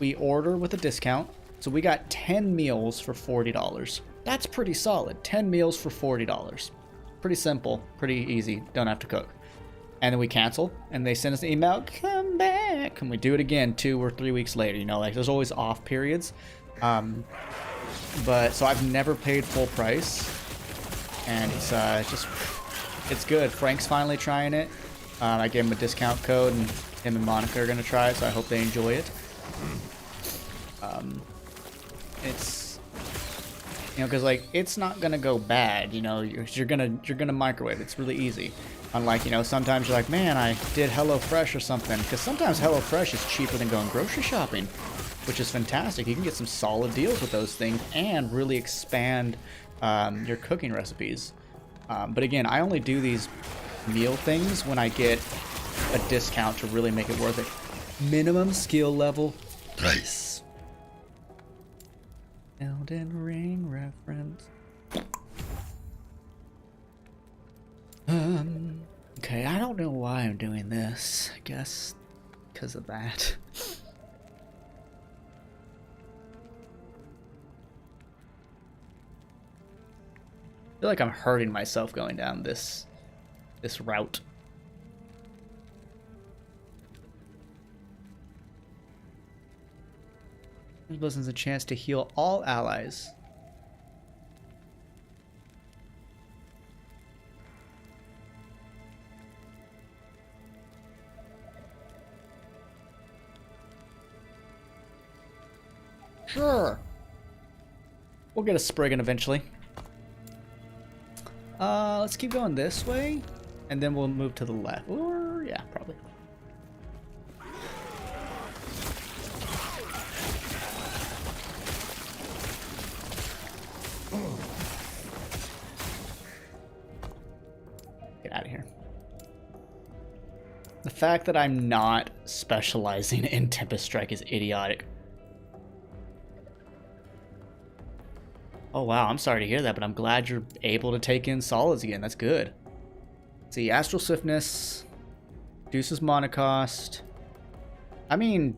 we order with a discount. So we got 10 meals for $40. That's pretty solid. 10 meals for $40. Pretty simple, pretty easy. Don't have to cook. and then we cancel, and they send us an email, come back, and we do it again 2 or 3 weeks later. You know, like there's always off periods. But so I've never paid full price, and it's good. Frank's finally trying it. I gave him a discount code, and him and Monica are gonna try it, so I hope they enjoy it. It's, you know, because like it's not gonna go bad. You know, you're gonna microwave. It's really easy. Unlike, you know, sometimes you're like, man, I did HelloFresh or something, because sometimes HelloFresh is cheaper than going grocery shopping, which is fantastic. You can get some solid deals with those things and really expand your cooking recipes. But again, I only do these meal things when I get a discount to really make it worth it. Minimum skill level price. Elden Ring reference. Okay, I don't know why I'm doing this. I guess because of that. I feel like I'm hurting myself going down this route. This listens a chance to heal all allies. Sure. We'll get a Spriggan eventually. Let's keep going this way, and then we'll move to the left. Or, yeah, probably. Get out of here. The fact that I'm not specializing in Tempest Strike is idiotic. Oh wow, I'm sorry to hear that, but I'm glad you're able to take in solids again. That's good. Let's see, Astral Swiftness, reduces mana cost. I mean,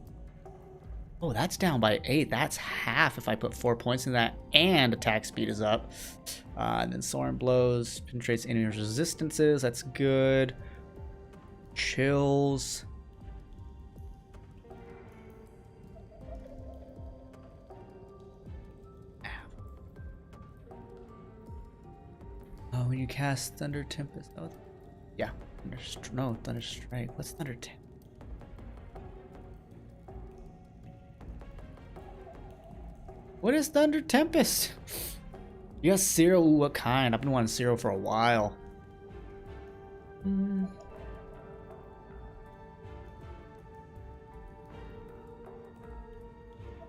oh, that's down by 8. That's half if I put 4 points in that, and attack speed is up. And then Soaring Blows, penetrates enemy resistances. That's good. Chills. Oh, when you cast Thunder Tempest. Oh, yeah. Thunder Strike. What's Thunder Tempest? What is Thunder Tempest? You got Zero. Ooh, what kind? I've been wanting Zero for a while.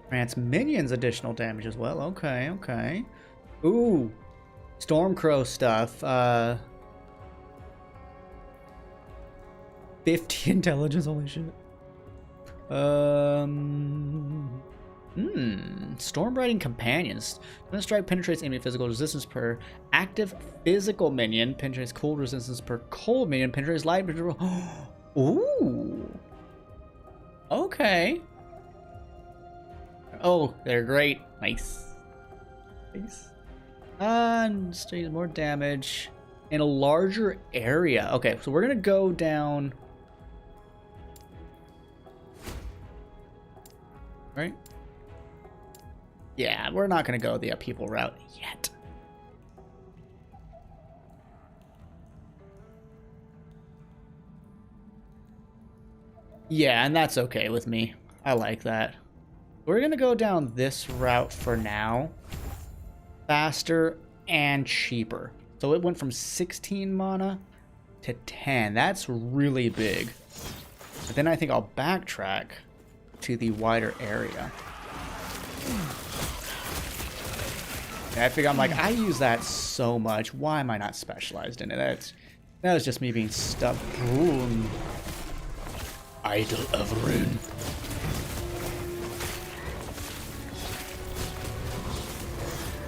Grants minions additional damage as well. Okay, okay. Ooh. Stormcrow stuff. 50 intelligence, holy shit. Stormriding Companions. When a strike penetrates enemy physical resistance per active physical minion, penetrates cold resistance per cold minion, penetrates light. Ooh. Okay. Oh, they're great. Nice. Nice. Stays more damage in a larger area. Okay, so we're gonna go down. Right? Yeah, we're not gonna go the upheaval route yet. Yeah, and that's okay with me. I like that. We're gonna go down this route for now. Faster and cheaper. So it went from 16 mana to 10. That's really big. But then I think I'll backtrack to the wider area. And I figure, I'm like, I use that so much. Why am I not specialized in it? That was just me being stubborn. Idol of Ruin.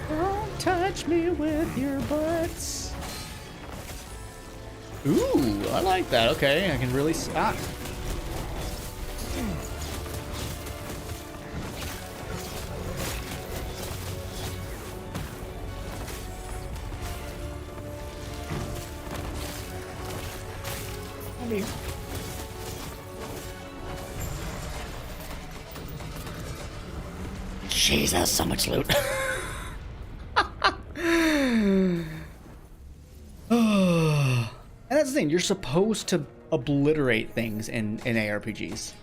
Don't touch me with your butts. Ooh, I like that. Okay, I can really stop. me. Jesus, so much loot. And that's the thing, you're supposed to obliterate things in ARPGs.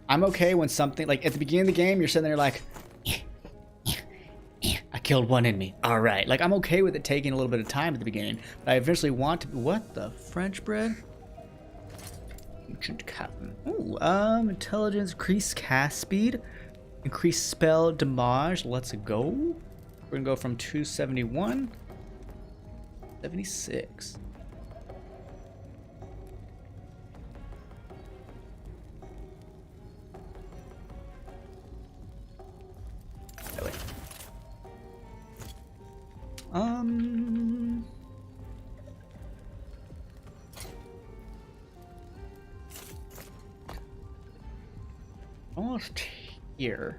I'm okay when something, like at the beginning of the game, you're sitting there like, I killed one enemy. All right. Like, I'm okay with it taking a little bit of time at the beginning, but I eventually want to, what the French bread? Ancient captain. Ooh, intelligence, increase cast speed, increase spell damage. Let's go. We're gonna go from 271, 76. Oh, wait. Almost here.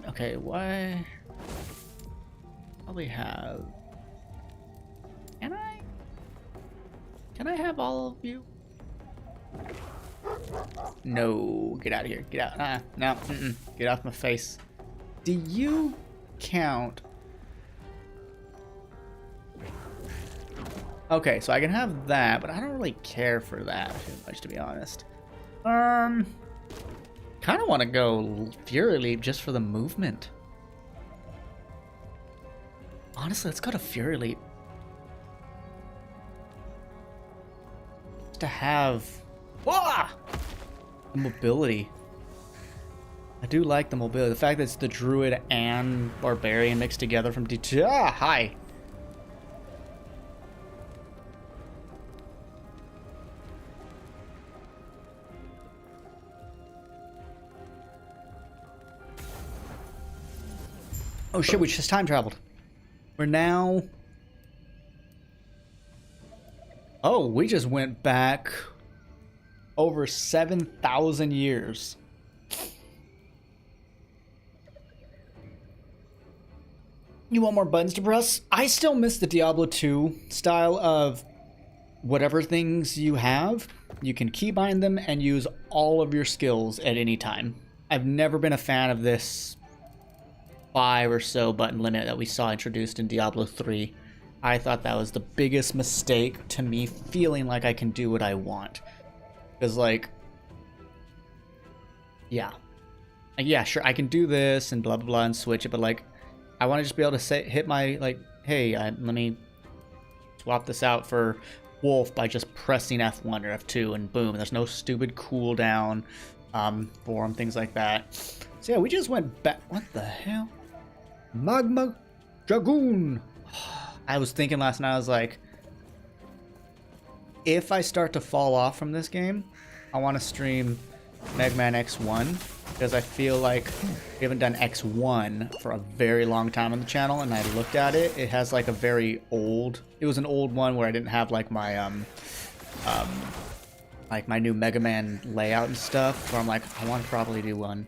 Okay, why? Probably have. Can I? Can I have all of you? No, get out of here. Get out. No, get off my face. Do you count? Okay, so I can have that, but I don't really care for that too much, to be honest. Kind of want to go Fury Leap just for the movement. Honestly, let's go to Fury Leap. Just to have the mobility. I do like the mobility. The fact that it's the Druid and Barbarian mixed together from D2. Hi. Oh shit, we just time traveled. We're now... Oh, we just went back over 7,000 years. You want more buttons to press? I still miss the Diablo 2 style of whatever things you have, you can keybind them and use all of your skills at any time. I've never been a fan of this 5 or so button limit that we saw introduced in Diablo 3. I thought that was the biggest mistake to me, feeling like I can do what I want. Because, like, yeah, sure, I can do this and blah, blah, blah, and switch it, but, like, I want to just be able to say, hit my, like, hey, let me swap this out for Wolf by just pressing F1 or F2, and boom, there's no stupid cooldown for him, things like that. So, yeah, we just went back. What the hell? Magma Dragoon. I was thinking last night, I was like, if I start to fall off from this game, I want to stream Mega Man X1, because I feel like we haven't done X1 for a very long time on the channel, and I looked at it, it has like a very old, it was an old one where I didn't have like my like my new Mega Man layout and stuff, so I'm like, I want to probably do one.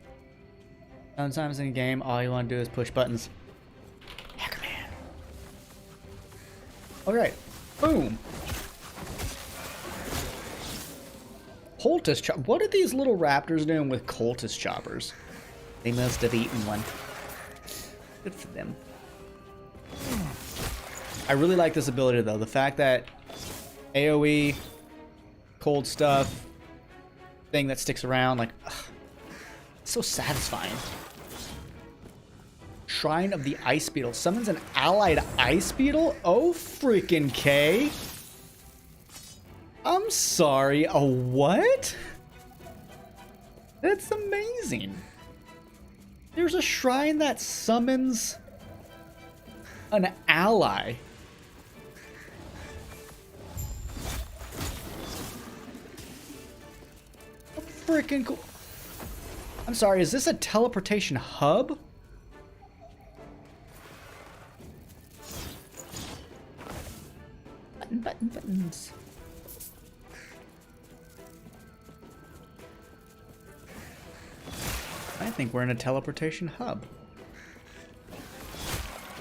Sometimes in a game, all you want to do is push buttons. Mega Man. Alright, boom. Cultist chopper. What are these little raptors doing with cultist choppers? They must have eaten one. Good for them. I really like this ability though. The fact that AoE, cold stuff, thing that sticks around, like, ugh, so satisfying. Shrine of the Ice Beetle. Summons an allied Ice Beetle? Oh freaking K. I'm sorry, a what? That's amazing. There's a shrine that summons an ally. Freaking cool. I'm sorry, is this a teleportation hub? Buttons. I think we're in a teleportation hub.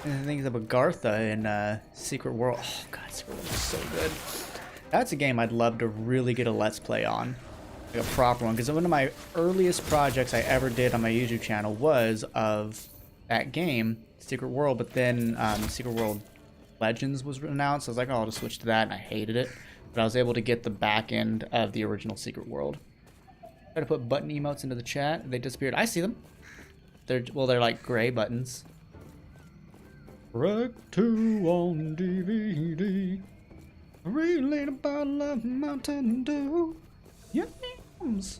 And I think of Agartha in Secret World. Oh god, Secret World is so good. That's a game I'd love to really get a Let's Play on. Like a proper one. Because one of my earliest projects I ever did on my YouTube channel was of that game, Secret World. But then Secret World Legends was announced. I was like, oh, I'll just switch to that. And I hated it. But I was able to get the back end of the original Secret World. Try to put button emotes into the chat. They disappeared. I see them. They're like gray buttons. Rec 2 on DVD. Really a bottle of Mountain Dew. Yums.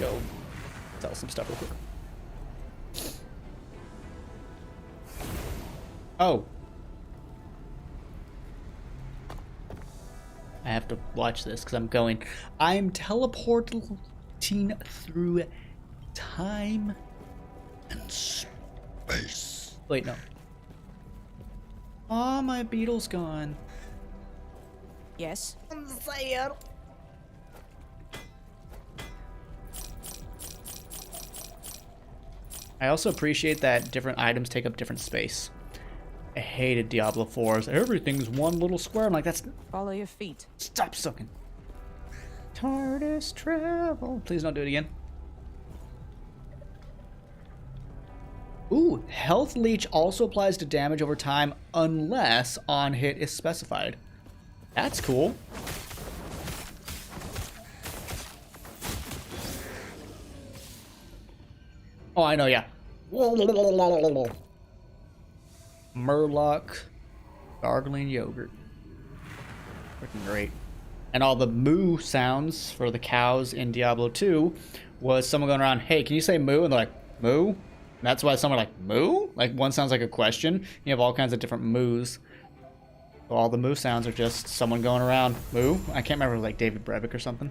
Go sell some stuff real quick. Oh. I have to watch this because I'm teleporting through time and space. Wait, no. Oh, my beetle's gone. Yes. I'm sad. I also appreciate that different items take up different space. I hated Diablo 4's everything's one little square. I'm like, that's... Follow your feet. Stop sucking. TARDIS travel. Please don't do it again. Ooh, Health Leech also applies to damage over time unless on hit is specified. That's cool. Oh, I know, yeah. Murloc gargling yogurt. Freaking great. And all the moo sounds for the cows in Diablo 2 was someone going around, hey, can you say moo? And they're like, moo? And that's why someone like, moo? Like, one sounds like a question. You have all kinds of different moos. So all the moo sounds are just someone going around, moo? I can't remember, like David Brevik or something.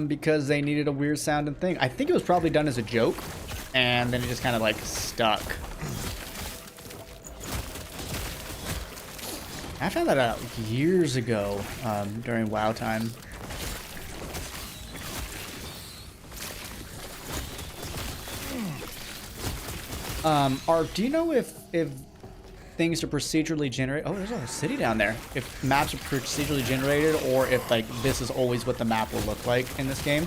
Because they needed a weird sounding thing. I think it was probably done as a joke, and then it just kind of like stuck. I found that out years ago during WoW time. Ark, do you know if things are procedurally generated? Oh, there's a city down there. If maps are procedurally generated, or if like this is always what the map will look like in this game.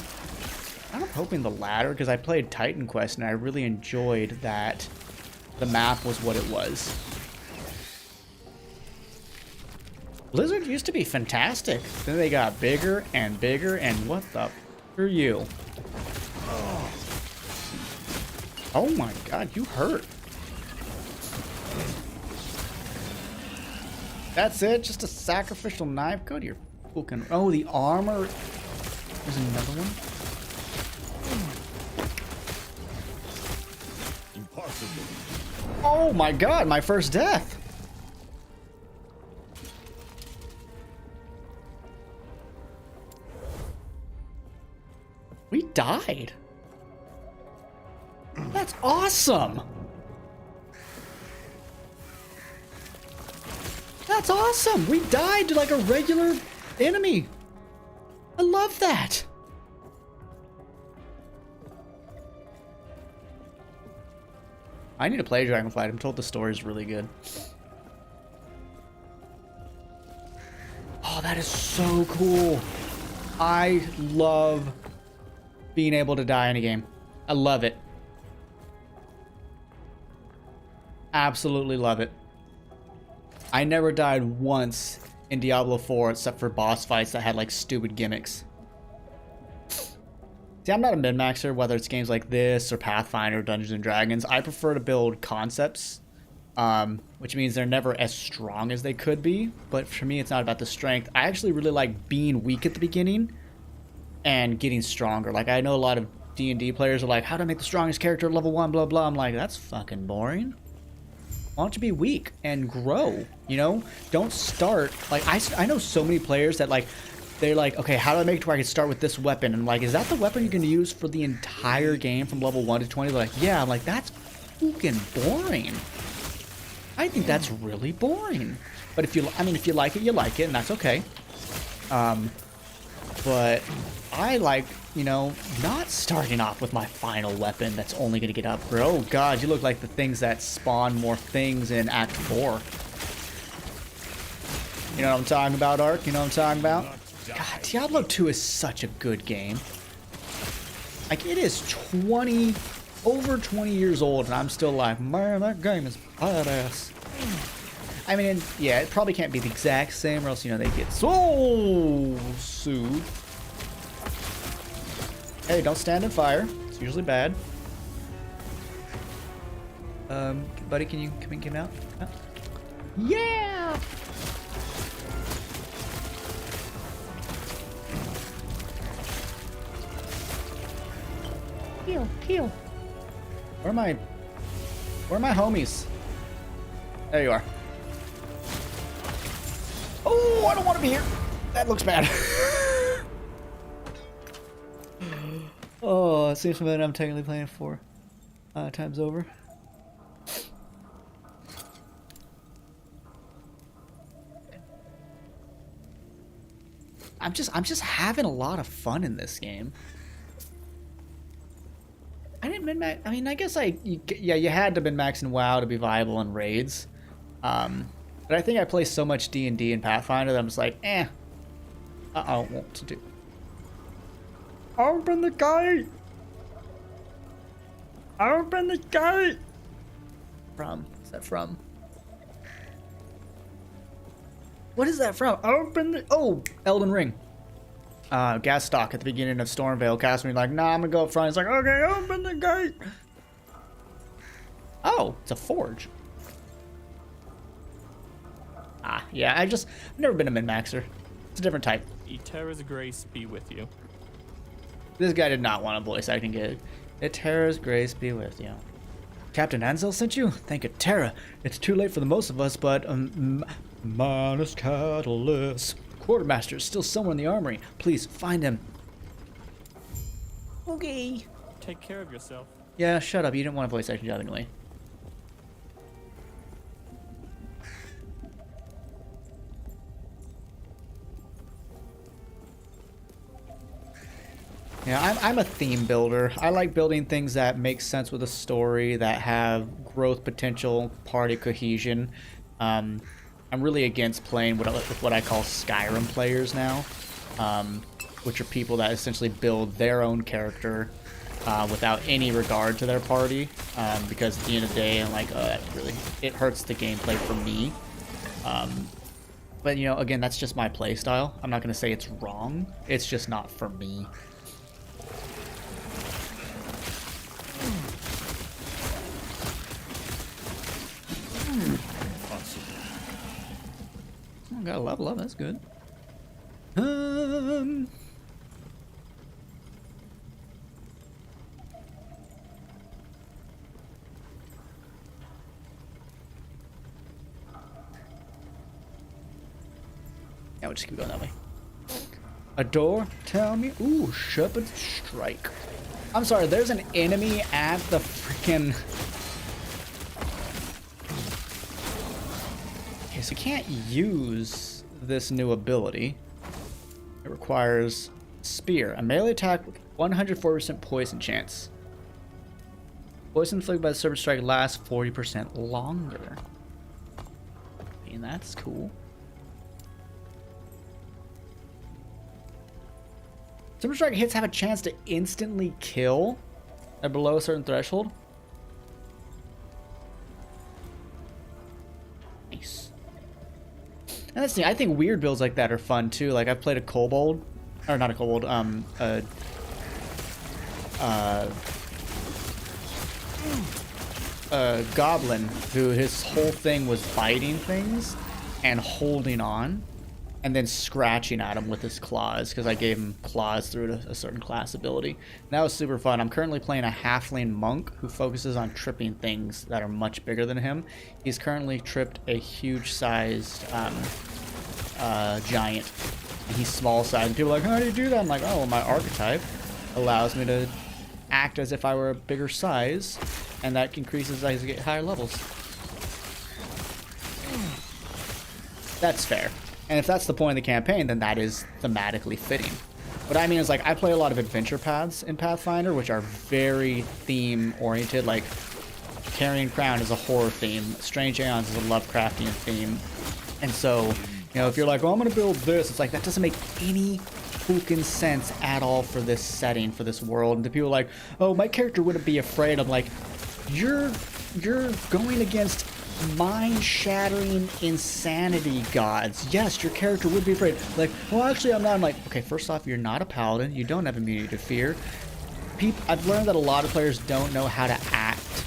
I'm hoping the latter, because I played Titan Quest and I really enjoyed that the map was what it was. Blizzard used to be fantastic. Then they got bigger and bigger, and what the f are you? Oh my god, you hurt. That's it? Just a sacrificial knife? Go to your fucking... Oh, the armor. There's another one. Impossible. Oh my god, my first death. We died. That's awesome. That's awesome. We died to like a regular enemy. I love that. I need to play Dragonflight. I'm told the story is really good. Oh, that is so cool. I love being able to die in a game. I love it. Absolutely love it. I never died once in Diablo 4 except for boss fights that had like stupid gimmicks. See, I'm not a min-maxer, whether it's games like this or Pathfinder or Dungeons and Dragons. I prefer to build concepts, which means they're never as strong as they could be. But for me, it's not about the strength. I actually really like being weak at the beginning and getting stronger. Like, I know a lot of D&D players are like, how to make the strongest character at level 1, blah, blah. I'm like, that's fucking boring. Why don't you be weak and grow, you know? Don't start, like, I know so many players that, like, they're like, okay, how do I make it to where I can start with this weapon? And I'm like, is that the weapon you're going to use for the entire game from level 1 to 20? They're like, yeah. I'm like, that's fucking boring. I think that's really boring. But if you like it, you like it, and that's okay. But I like, you know, not starting off with my final weapon that's only going to get upgraded. Oh god, you look like the things that spawn more things in Act 4. You know what I'm talking about, Ark? You know what I'm talking about? God, Diablo 2 is such a good game. Like, it is over 20 years old, and I'm still like, man, that game is badass. I mean, yeah, it probably can't be the exact same, or else, you know, they get so sued. Hey, don't stand in fire. It's usually bad. Buddy, can you come and get out? Huh? Yeah! Heal, heal. Where are my homies? There you are. Oh, I don't want to be here. That looks bad. Oh, it seems familiar. I'm technically playing 4 times over. I'm just having a lot of fun in this game. I didn't min-max. I mean, I guess you had to min-max in WoW to be viable in raids. But I think I play so much D&D and Pathfinder that I'm just like, I don't want to do. Open the gate! Open the gate! What's that from? What is that from? Open the... Oh, Elden Ring. Gasstock at the beginning of Stormvale cast me like, nah, I'm gonna go up front. It's like, okay, open the gate. Oh, it's a forge. Ah, yeah, I've never been a min-maxer. It's a different type. Eterra's grace be with you. This guy did not want a voice acting gig. Eterra's grace be with you. Captain Ansel sent you? Thank Eterra. It's too late for the most of us, but minus Catalyst. Quartermaster is still somewhere in the armory. Please find him. Okay. Take care of yourself. Yeah, shut up. You didn't want a voice acting job anyway. Yeah, I'm a theme builder. I like building things that make sense with a story, that have growth potential, party cohesion. I'm really against playing with what I call Skyrim players now, which are people that essentially build their own character without any regard to their party, because at the end of the day, I'm like, it hurts the gameplay for me. But you know, again, that's just my play style. I'm not going to say it's wrong. It's just not for me. Got a level up, that's good. Yeah, we'll just keep going that way. A door? Tell me. Ooh, Shepherd's Strike. I'm sorry, there's an enemy at the freaking... Okay, so you can't use this new ability. It requires Spear, a melee attack with 104% poison chance. Poison inflicted by the Serpent Strike lasts 40% longer. I mean, that's cool. Serpent Strike hits have a chance to instantly kill at below a certain threshold. Nice. And that's the, I think weird builds like that are fun too. Like I've played a kobold, or not a kobold, a goblin who his whole thing was biting things and holding on and then scratching at him with his claws, because I gave him claws through a certain class ability. And that was super fun. I'm currently playing a halfling monk who focuses on tripping things that are much bigger than him. He's currently tripped a huge sized giant, and he's small sized. And people are like, how do you do that? I'm like, oh, well, my archetype allows me to act as if I were a bigger size, and that increases as I get higher levels. That's fair. And if that's the point of the campaign, then that is thematically fitting. What I mean is, like, I play a lot of adventure paths in Pathfinder, which are very theme-oriented. Like, Carrion Crown is a horror theme. Strange Aeons is a Lovecraftian theme. And so, you know, if you're like, oh, I'm going to build this, it's like, that doesn't make any fucking sense at all for this setting, for this world. And the people are like, oh, my character wouldn't be afraid. I'm like, you're going against mind-shattering insanity gods. Yes, your character would be afraid. Like, well, actually, I'm not. I'm like, okay, first off, you're not a paladin. You don't have immunity to fear. I've learned that a lot of players don't know how to act,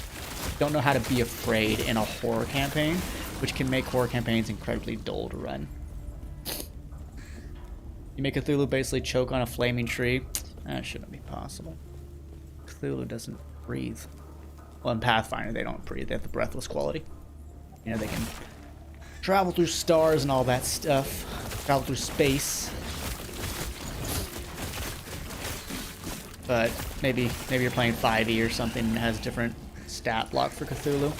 don't know how to be afraid in a horror campaign, which can make horror campaigns incredibly dull to run. You make Cthulhu basically choke on a flaming tree. That shouldn't be possible. Cthulhu doesn't breathe. Well, in Pathfinder, they don't breathe. They have the breathless quality. You know, they can travel through stars and all that stuff. Travel through space. But maybe you're playing 5e or something that has different stat block for Cthulhu.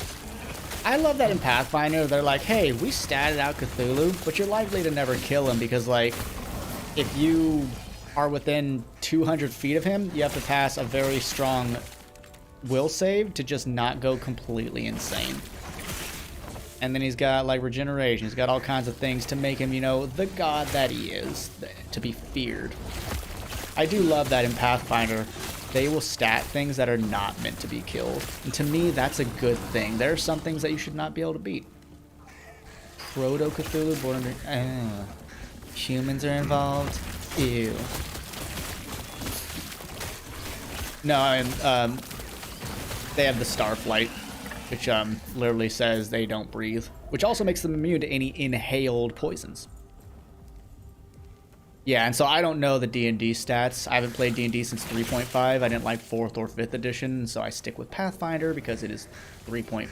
I love that in Pathfinder. They're like, hey, we statted out Cthulhu, but you're likely to never kill him because, like, if you are within 200 feet of him, you have to pass a very strong will save to just not go completely insane. And then he's got, like, regeneration. He's got all kinds of things to make him, you know, the god that he is, to be feared. I do love that in Pathfinder, they will stat things that are not meant to be killed. And to me, that's a good thing. There are some things that you should not be able to beat. Proto-Cthulhu, born under... humans are involved? Ew. No, and, they have the Starflight, which literally says they don't breathe, which also makes them immune to any inhaled poisons. Yeah, and so I don't know the D&D stats. I haven't played D&D since 3.5. I didn't like 4th or 5th edition, so I stick with Pathfinder because it is 3.5,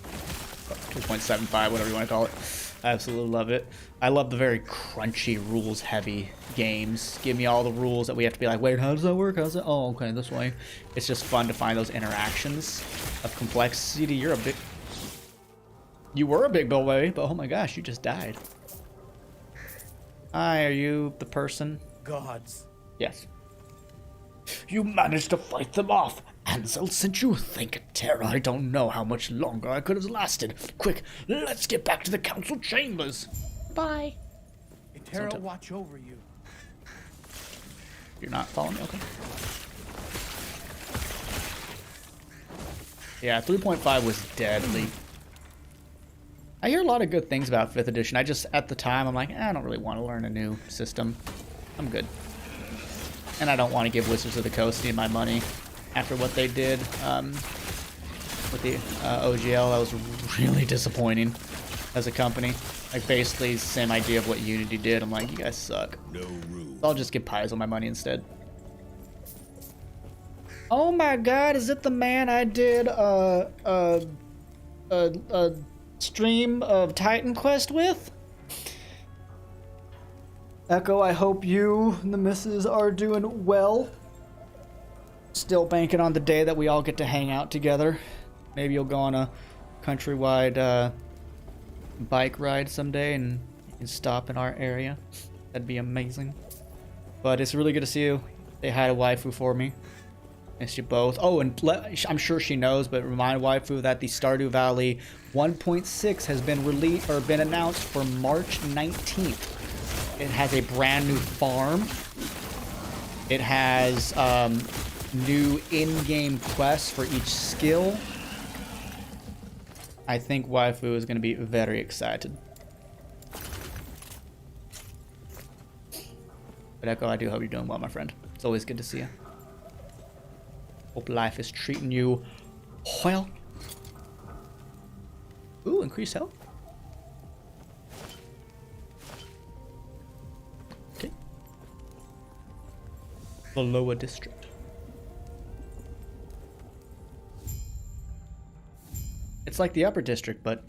2.75, whatever you want to call it. I absolutely love it. I love the very crunchy, rules-heavy games. Give me all the rules that we have to be like, wait, how does that work? How's it? Oh, okay, this way. It's just fun to find those interactions of complexity. You were a big boy, but oh my gosh, you just died. Hi, are you the person? Gods. Yes. You managed to fight them off. Ansel sent you. Think of terror. I don't know how much longer I could have lasted. Quick, let's get back to the council chambers. Bye. Terror watch over you. You're not following me? Okay. Yeah, 3.5 was deadly. I hear a lot of good things about 5th edition. I just, at the time, I'm like, I don't really want to learn a new system. I'm good. And I don't want to give Wizards of the Coast any of my money after what they did with the OGL. That was really disappointing as a company. Like, basically, same idea of what Unity did. I'm like, you guys suck. No room. So I'll just give Paizo my money instead. Oh my god, is it the man I did a stream of Titan Quest with? Echo, I hope you and the missus are doing well. Still banking on the day that we all get to hang out together. Maybe you'll go on a countrywide bike ride someday and you can stop in our area. That'd be amazing. But it's really good to see you. Say hi to waifu for me. Miss you both. Oh, and I'm sure she knows, but remind waifu that the Stardew Valley 1.6 has been released or been announced for March 19th. It has a brand new farm. It has new in-game quests for each skill. I think waifu is going to be very excited. But Echo, I do hope you're doing well, my friend. It's always good to see you. Hope life is treating you well. Ooh, increased health. Okay. The lower district. It's like the upper district, but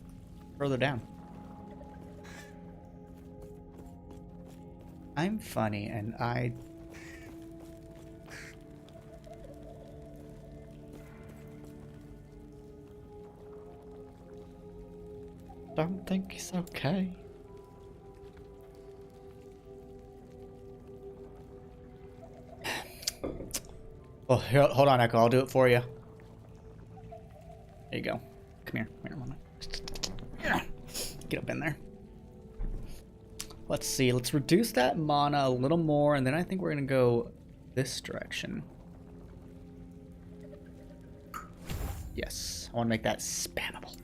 further down. I'm funny, and I... don't think it's okay. Oh, here, hold on, Echo. I'll do it for you. There you go. Come here. Come here, Mama. Get up in there. Let's see. Let's reduce that mana a little more, and then I think we're going to go this direction. Yes. I want to make that spammable.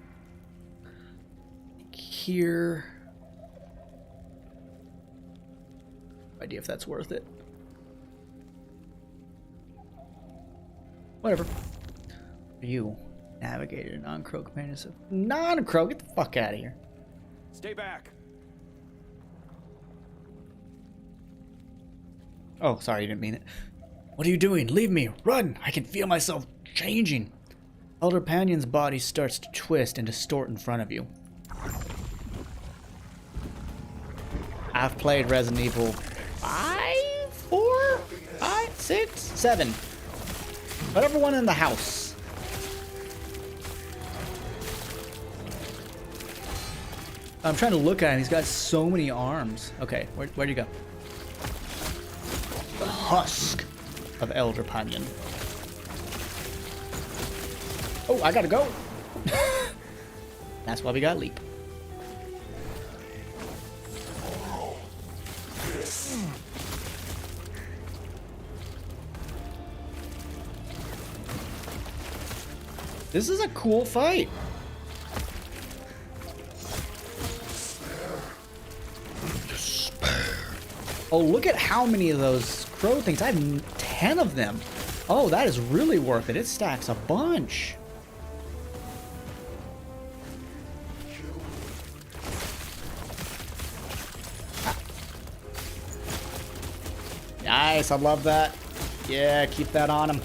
Here. No idea if that's worth it. Whatever. You navigated non-crow companions. Non-crow, get the fuck out of here. Stay back. Oh, sorry, you didn't mean it. What are you doing? Leave me. Run. I can feel myself changing. Elder Panion's body starts to twist and distort in front of you. I've played Resident Evil 5, 4, 5, 6, 7. Whatever one in the house. I'm trying to look at him. He's got so many arms. Okay, where'd you go? The husk of Elder Panion. Oh, I gotta go. That's why we got leap. This is a cool fight. Oh, look at how many of those crow things. I have 10 of them. Oh, that is really worth it. It stacks a bunch. Nice, I love that. Yeah, keep that on him.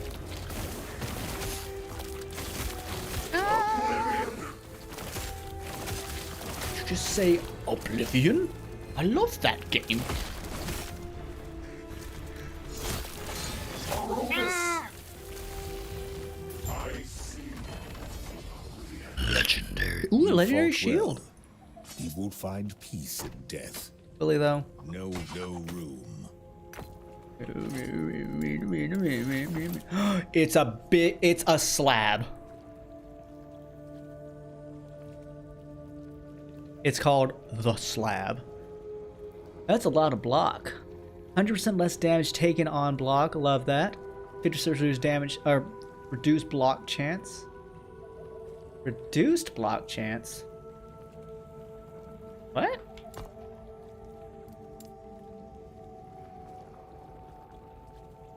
Did you just say Oblivion? I love that game. Legendary. Ooh, a legendary shield. He will find peace in death. Really though. No room. It's a slab. It's called the slab. That's a lot of block. 100% less damage taken on block. Love that. 50% reduced damage or reduced block chance. Reduced block chance. What?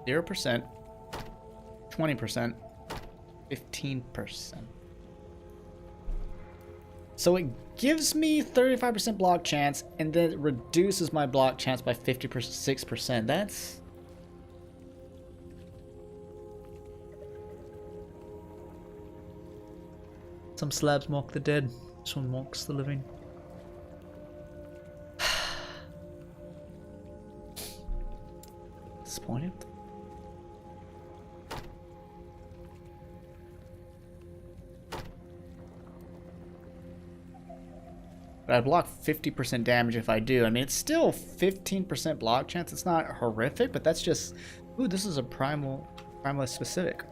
Zero %, 20%, 15%. So it gives me 35% block chance, and then it reduces my block chance by 56%. That's... Some slabs mock the dead. This one mocks the living. Disappointed. But I block 50% damage if I do. I mean, it's still 15% block chance. It's not horrific, but that's just... Ooh, this is a Primalist specific.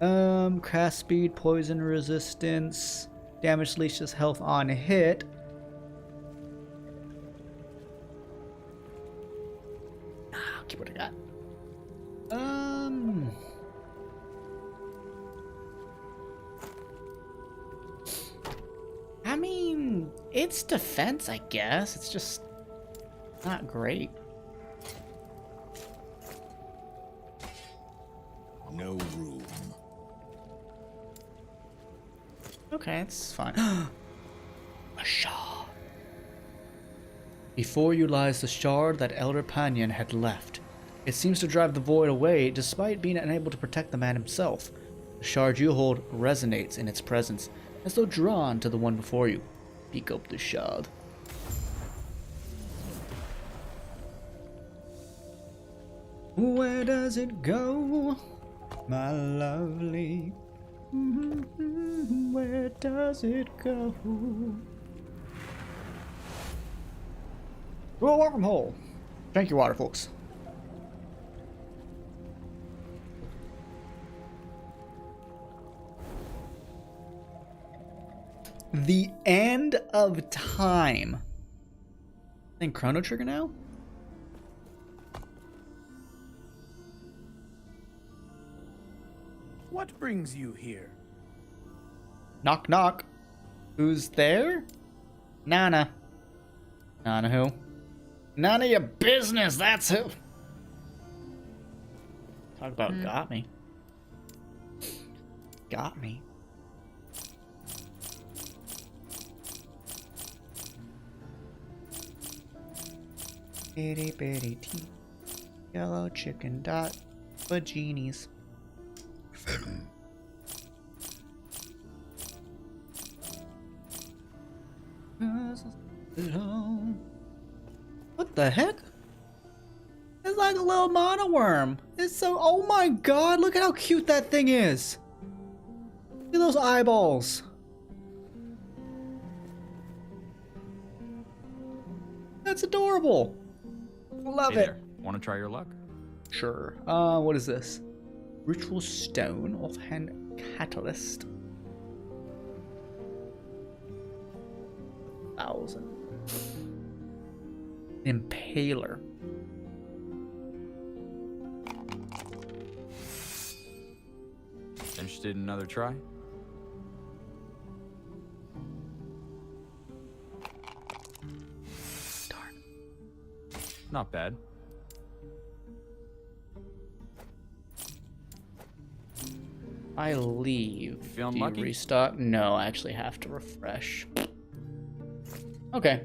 Cast speed, poison resistance, damage leashes health on hit. I'll keep what I got. I mean, it's defense, I guess. It's just not great. No room. Okay, it's fine. A shard. Before you lies the shard that Elder Panion had left. It seems to drive the void away, despite being unable to protect the man himself. The shard you hold resonates in its presence, as though drawn to the one before you. Pick up the shard. Where does it go, my lovely? Where does it go? To a wormhole. Thank you, water folks. The end of time. Then Chrono Trigger now? What brings you here? Knock knock. Who's there? Nana. Nana who? None of your business, that's who. Talk about got me. Got me. Itty bitty tea. Yellow chicken dot. For genies. What the heck? It's like a little mono worm. It's so. Oh my god, look at how cute that thing is. Look at those eyeballs. That's adorable. Love Hey it. there. Want to try your luck? Sure. What is this? Ritual stone, offhand catalyst. 1,000. Impaler. Interested in another try? Darn. Not bad. I leave. Feeling Do you lucky? restart? No, I actually have to refresh. Okay.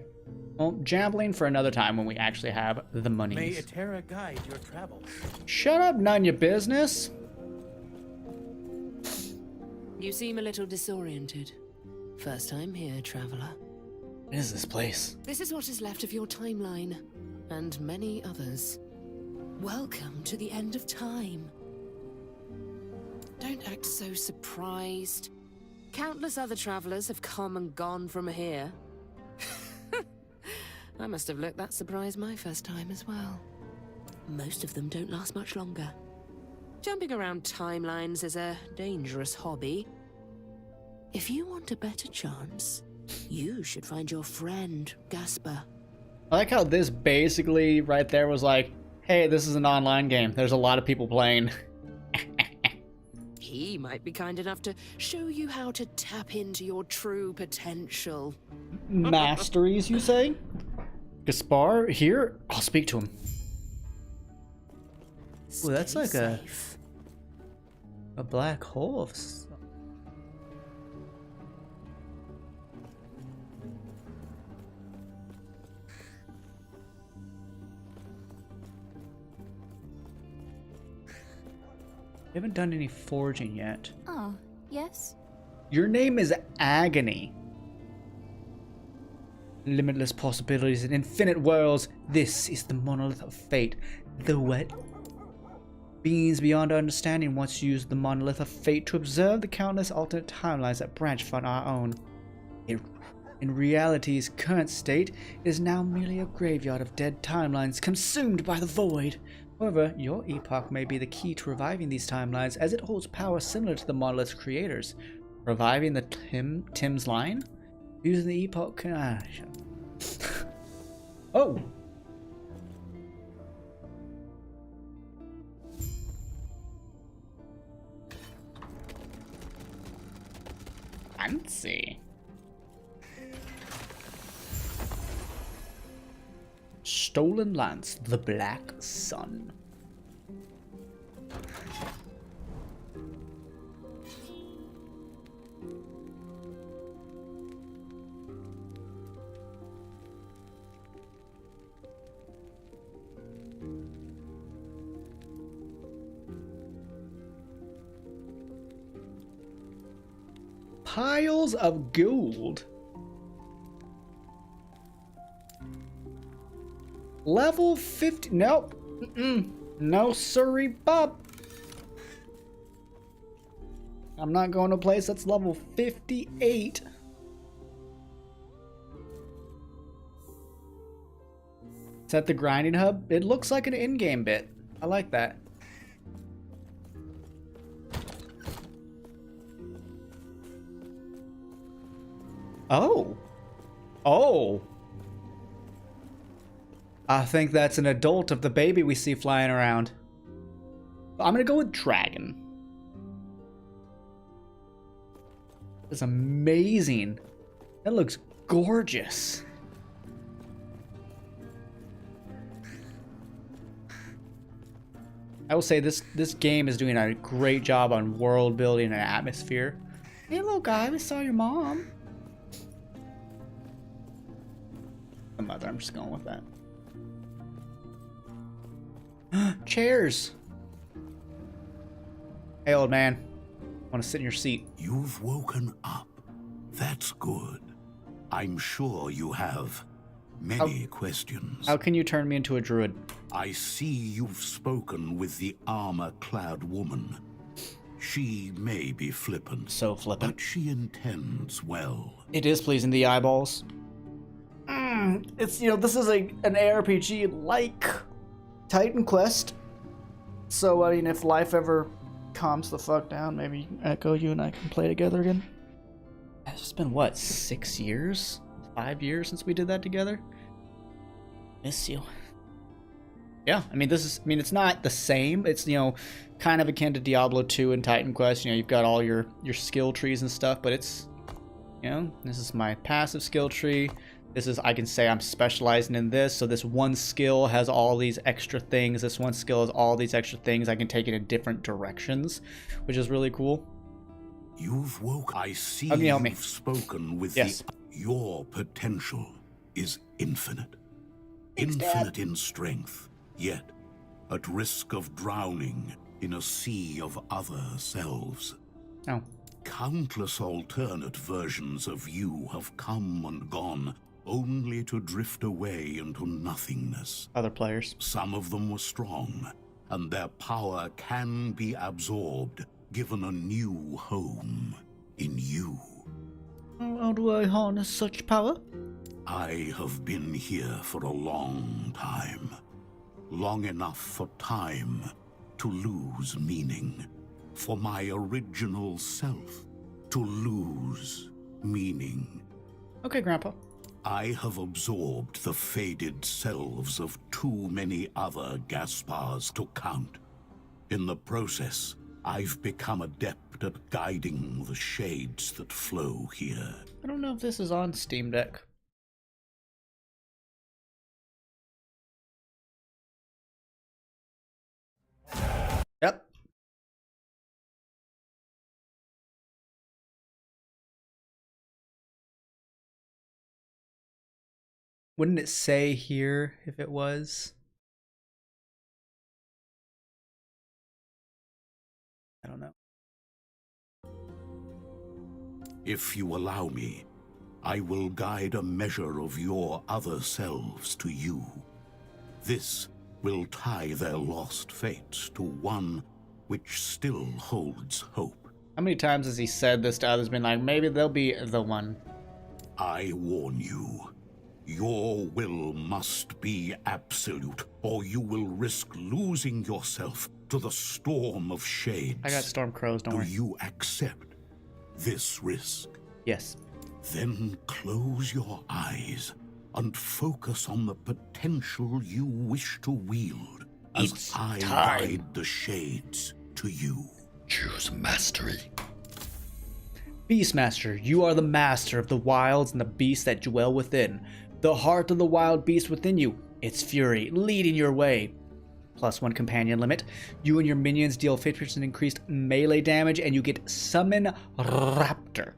Well, jambling for another time when we actually have the money. May Eterra guide your travels. Shut up, none your business. You seem a little disoriented. First time here, traveler. What is this place? This is what is left of your timeline, and many others. Welcome to the end of time. Don't act so surprised. Countless other travelers have come and gone from here. I must have looked that surprised my first time as well. Most of them don't last much longer. Jumping around timelines is a dangerous hobby. If you want a better chance, you should find your friend, Gasper. I like how this basically right there was like, hey, this is an online game. There's a lot of people playing. He might be kind enough to show you how to tap into your true potential. Masteries, you say? Gaspar, here? I'll speak to him. Ooh, that's Stay like safe. a black hole of We haven't done any forging yet. Oh, yes? Your name is Agony. Limitless possibilities and infinite worlds. This is the monolith of fate. The what? Beings beyond our understanding once used the monolith of fate to observe the countless alternate timelines that branch from our own. In reality's current state, it is now merely a graveyard of dead timelines consumed by the void. However, your epoch may be the key to reviving these timelines, as it holds power similar to the monolith's creators. Reviving the Tim's line? Using the epoch... Oh! Fancy. Stolen Lance, the Black Sun. Piles of gold. Level 50. Nope. No sorry, bub. I'm not going to a place that's level 58. Is that the grinding hub? It looks like an in-game bit. I like that. Oh. Oh. I think that's an adult of the baby we see flying around. I'm gonna go with dragon. It's amazing. That looks gorgeous. I will say this game is doing a great job on world building and atmosphere. Hey, little guy, we saw your mom. The mother, I'm just going with that. Chairs. Hey, old man. Want to sit in your seat? You've woken up. That's good. I'm sure you have many questions. How can you turn me into a druid? I see you've spoken with the armor-clad woman. She may be flippant. So flippant. But she intends well. It is pleasing the eyeballs. It's, you know, this is an ARPG like Titan Quest. So, I mean, if life ever calms the fuck down, maybe Echo, you and I can play together again. It's just been, what, 6 years? 5 years since we did that together? Miss you. Yeah, I mean, it's not the same. It's, you know, kind of akin to Diablo 2 and Titan Quest. You know, you've got all your skill trees and stuff, but it's, you know, this is my passive skill tree. This is, I can say I'm specializing in this, so this one skill has all these extra things. This one skill has all these extra things. I can take it in different directions, which is really cool. You've woke. I see you've spoken with yes. Your potential is infinite. Thanks, Infinite Dad. in strength, yet at risk of drowning in a sea of other selves. Oh. Countless alternate versions of you have come and gone, only to drift away into nothingness. Other players. Some of them were strong, and their power can be absorbed, given a new home in you. How do I harness such power? I have been here for a long time. Long enough for time to lose meaning. For my original self to lose meaning. Okay, Grandpa. I have absorbed the faded selves of too many other Gaspars to count. In the process, I've become adept at guiding the shades that flow here. I don't know if this is on Steam Deck. Yep. Wouldn't it say here if it was? I don't know. If you allow me, I will guide a measure of your other selves to you. This will tie their lost fates to one which still holds hope. How many times has he said this to others, been like, maybe they'll be the one? I warn you, your will must be absolute, or you will risk losing yourself to the storm of shades. I got storm crows, don't worry. Do you accept this risk? Yes. Then close your eyes and focus on the potential you wish to wield as It's I time. guide the shades to you. Choose mastery. Beastmaster, you are the master of the wilds and the beasts that dwell within. The heart of the wild beast within you, its fury, leading your way. +1 companion limit. You and your minions deal 50% increased melee damage, and you get Summon Raptor.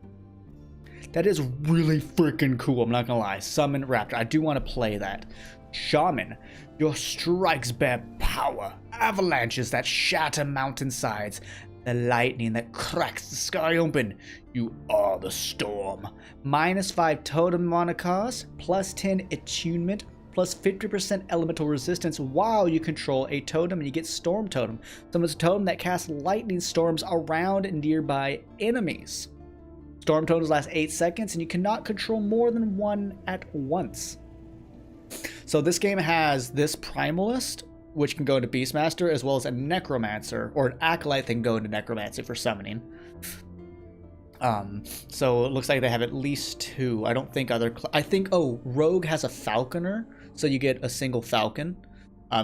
That is really freaking cool, I'm not gonna lie. Summon Raptor. I do want to play that. Shaman, your strikes bear power. Avalanches that shatter mountainsides. The lightning that cracks the sky open. You are the storm. -5 totem mana cost, +10 attunement, +50% elemental resistance while you control a totem, and you get Storm Totem. Summons a totem that casts lightning storms around nearby enemies. Storm Totems last 8 seconds, and you cannot control more than one at once. So this game has this Primalist, which can go into Beastmaster, as well as a Necromancer, or an Acolyte that can go into Necromancy for summoning. So it looks like they have at least 2. I don't think I think, oh, Rogue has a Falconer, so you get a single Falcon.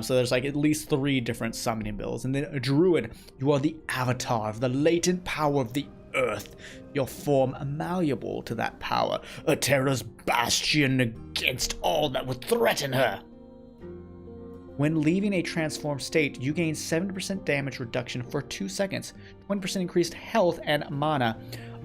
So there's like at least 3 different summoning builds. And then a Druid, you are the avatar of the latent power of the earth. Your form malleable to that power. A Terra's bastion against all that would threaten her. When leaving a transformed state, you gain 70% damage reduction for 2 seconds, 20% increased health and mana.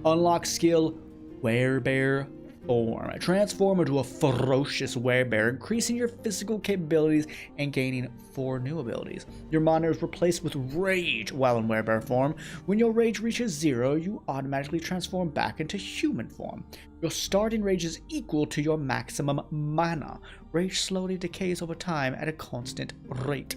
Unlock skill Werebear Form. Transform into a ferocious werebear, increasing your physical capabilities and gaining 4 new abilities. Your mana is replaced with Rage while in werebear form. When your rage reaches 0, you automatically transform back into human form. Your starting rage is equal to your maximum mana. Rage slowly decays over time at a constant rate.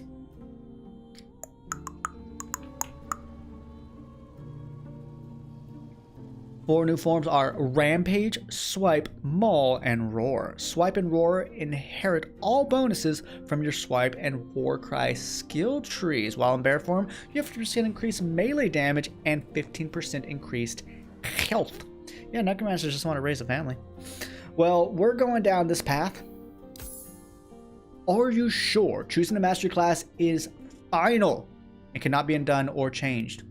Four new forms are Rampage, Swipe, Maul, and Roar. Swipe and Roar inherit all bonuses from your Swipe and Warcry skill trees. While in bear form, you have 50% increased melee damage and 15% increased health. Yeah, Necromancers just want to raise a family. Well, we're going down this path. Are you sure choosing a mastery class is final and cannot be undone or changed?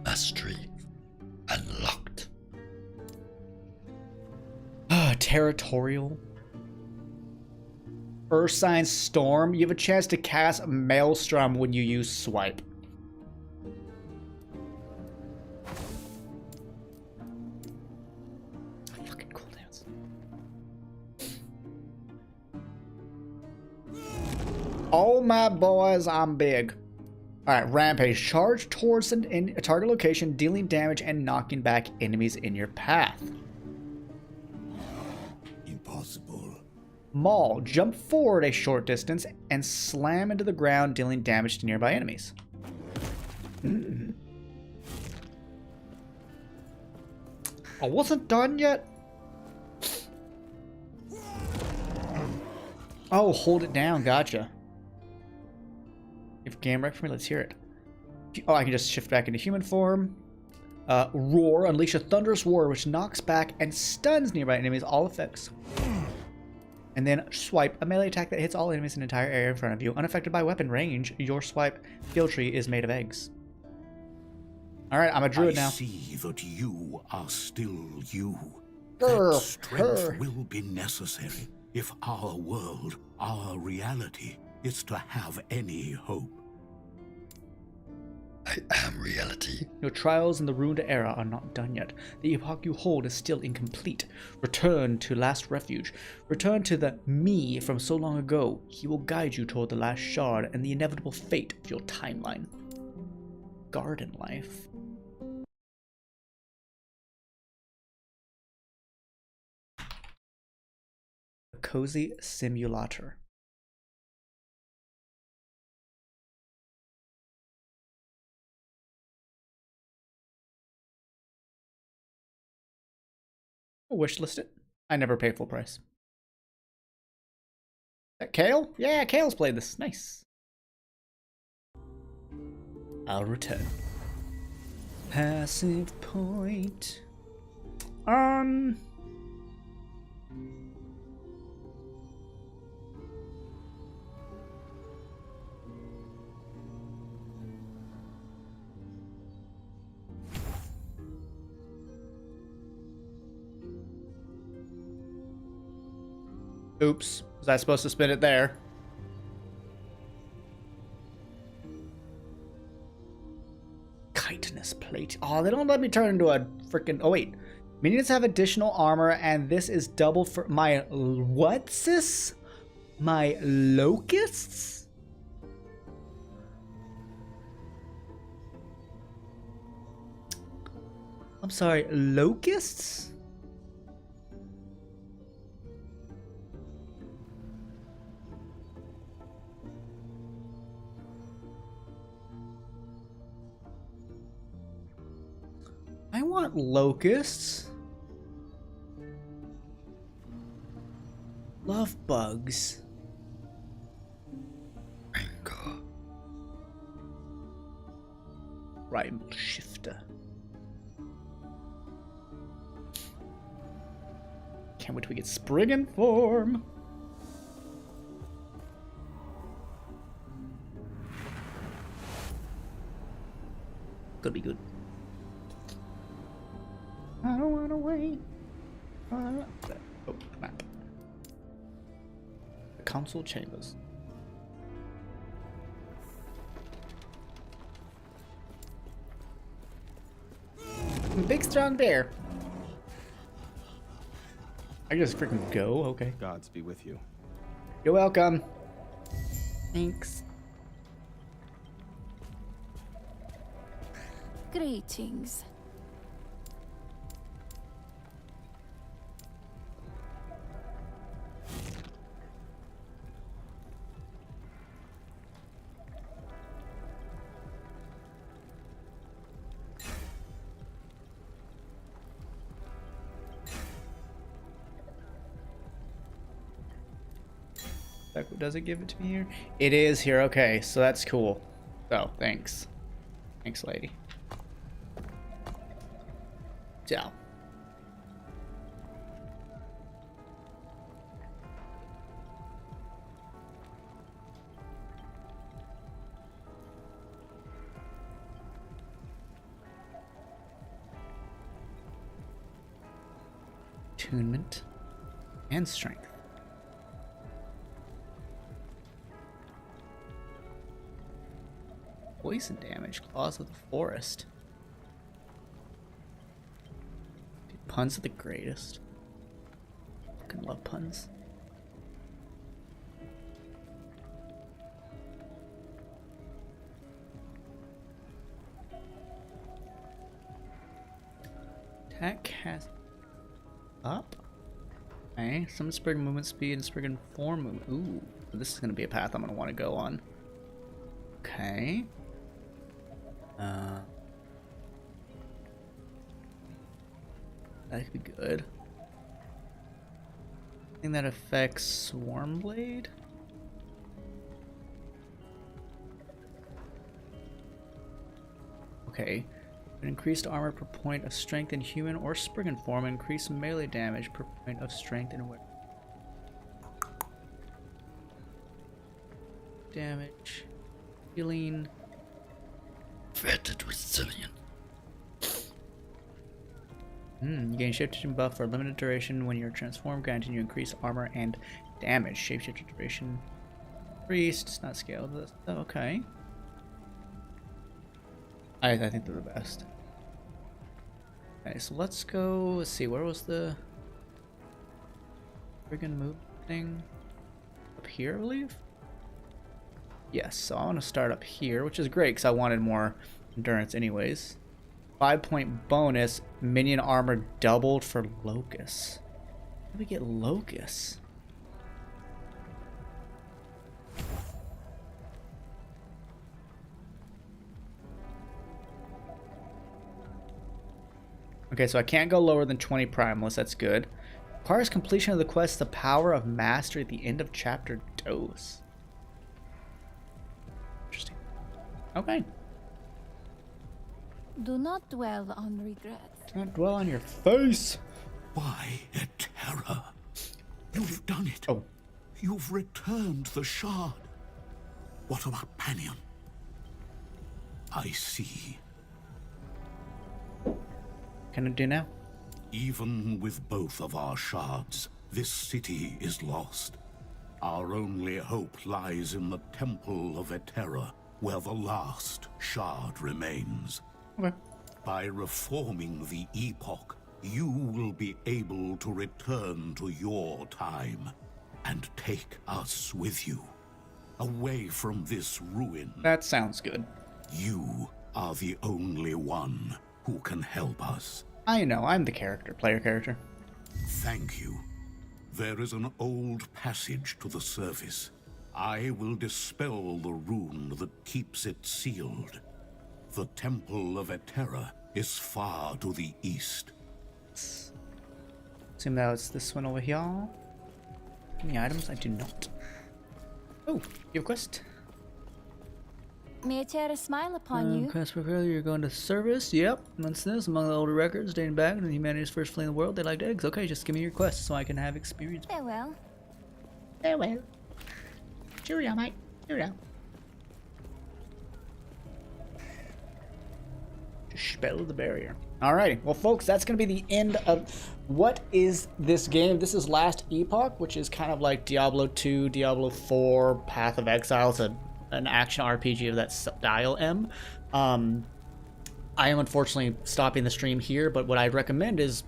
Mastery unlocked. Territorial. Ursine Storm. You have a chance to cast Maelstrom when you use Swipe. Fucking cooldowns. Oh my boys, I'm big. Alright, Rampage. Charge towards a target location, dealing damage and knocking back enemies in your path. Impossible. Maul. Jump forward a short distance and slam into the ground, dealing damage to nearby enemies. I wasn't done yet. Oh, hold it down. Gotcha. If game wreck for me, let's hear it. Oh, I can just shift back into human form. Roar. Unleash a thunderous roar, which knocks back and stuns nearby enemies, all effects. And then Swipe. A melee attack that hits all enemies in an entire area in front of you. Unaffected by weapon range, your Swipe skill tree is made of eggs. Alright, I'm a druid now. I see that you are still you. That strength will be necessary if our world, our reality, is to have any hope. I am reality. Your trials in the ruined era are not done yet. The epoch you hold is still incomplete. Return to Last Refuge. Return to the me from so long ago. He will guide you toward the last shard and the inevitable fate of your timeline. Garden life. A cozy simulator. Wishlist it. I never pay full price. Is that Kale? Yeah, Kale's played this. Nice. I'll return. Passive point. Oops. Was I supposed to spin it there? Chitinous plate. Oh, they don't let me turn into a freaking... Oh, wait. Minions have additional armor, and this is double for my... What's this? My locusts? I'm sorry, locusts? I want locusts. Love bugs. Primal Shifter. Can't wait till we get Spriggan form. Could be good. I don't wanna wait. Oh, map. The council chambers. Big strong bear. I just freaking go. Okay. Gods be with you. You're welcome. Thanks. Greetings. Does it give it to me here? It is here. Okay, so that's cool. So thanks. Thanks, lady. Ciao. Attunement and strength. Poison damage, claws of the forest. Dude, puns are the greatest. Fucking love puns. Attack has up. Okay, some Spriggan movement speed and Spriggan form movement. Ooh, this is gonna be a path I'm gonna want to go on. Okay. That could be good. I think that affects Swarmblade. Okay. Increased armor per point of strength in human or Spriggan form. Increased melee damage per point of strength in weapon. Damage. Healing. Vetted resilient. You gain shapeshifting buff for a limited duration when you're transformed, granting you increased armor and damage. Shapeshifting duration increased. It's not scaled. Oh, okay. I think they're the best. Okay, so let's go. Let's see. Where was the friggin' move thing? Up here, I believe. Yes. So I want to start up here, which is great because I wanted more endurance, anyways. 5-point bonus, minion armor doubled for Locust. How do we get Locust? Okay, so I can't go lower than 20 Primalist, that's good. Requires completion of the quest, the power of mastery at the end of chapter dose. Interesting. Okay. Do not dwell on regrets. Do not dwell on your face. Why, Eterra? You've done it. Oh. You've returned the shard. What about Panion? I see. Can I do now? Even with both of our shards, this city is lost. Our only hope lies in the Temple of Eterra, where the last shard remains. Okay. By reforming the Epoch, you will be able to return to your time and take us with you, away from this ruin. That sounds good. You are the only one who can help us. I know, I'm the player character. Thank you. There is an old passage to the surface. I will dispel the rune that keeps it sealed. The Temple of Eterra is far to the east. Assume that it's this one over here. Any items? I do not. Oh, you have a quest. May I tear a smile upon you? Customer, you're going to service? Yep. What's this? Among the older records dating back to humanity's first fleet in the world, they liked eggs. Okay, just give me your quest so I can have experience. Farewell. Farewell. Cheerio, mate. Cheerio. Spell the barrier. Alrighty, well folks, that's going to be the end of what is this game. This is Last Epoch, which is kind of like Diablo 2, Diablo 4, Path of Exile. It's an action RPG of that style, I am unfortunately stopping the stream here, but what I'd recommend is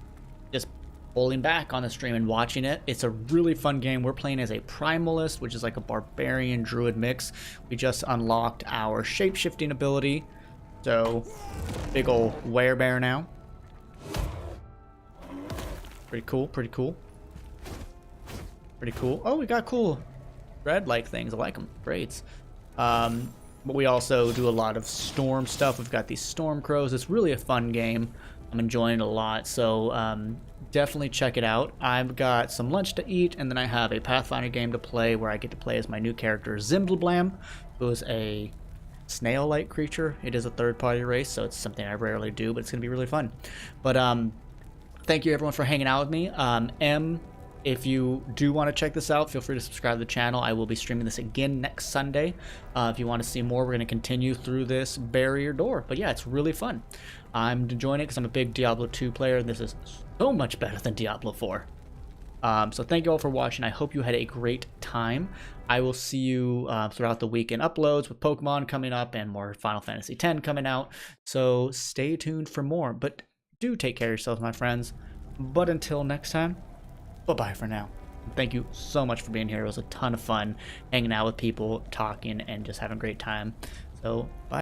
just pulling back on the stream and watching it. It's a really fun game. We're playing as a Primalist, which is like a barbarian druid mix. We just unlocked our shape-shifting ability. So, big ol' werebear now. Pretty cool, pretty cool. Pretty cool. Oh, we got cool red-like things. I like them. Braids. But we also do a lot of storm stuff. We've got these storm crows. It's really a fun game. I'm enjoying it a lot. So, definitely check it out. I've got some lunch to eat, and then I have a Pathfinder game to play where I get to play as my new character, Zimbleblam, who is a snail-like creature. It is a third-party race, so it's something I rarely do, but it's going to be really fun. But thank you everyone for hanging out with me. If you do want to check this out, feel free to subscribe to the channel. I will be streaming this again next Sunday. If you want to see more, we're going to continue through this barrier door. But yeah, it's really fun. I'm enjoying it because I'm a big Diablo 2 player. This is so much better than Diablo 4. So thank you all for watching. I hope you had a great time. I will see you throughout the week in uploads with Pokemon coming up and more Final Fantasy X coming out. So stay tuned for more. But do take care of yourselves, my friends. But until next time, bye-bye for now. Thank you so much for being here. It was a ton of fun hanging out with people, talking, and just having a great time. So, bye.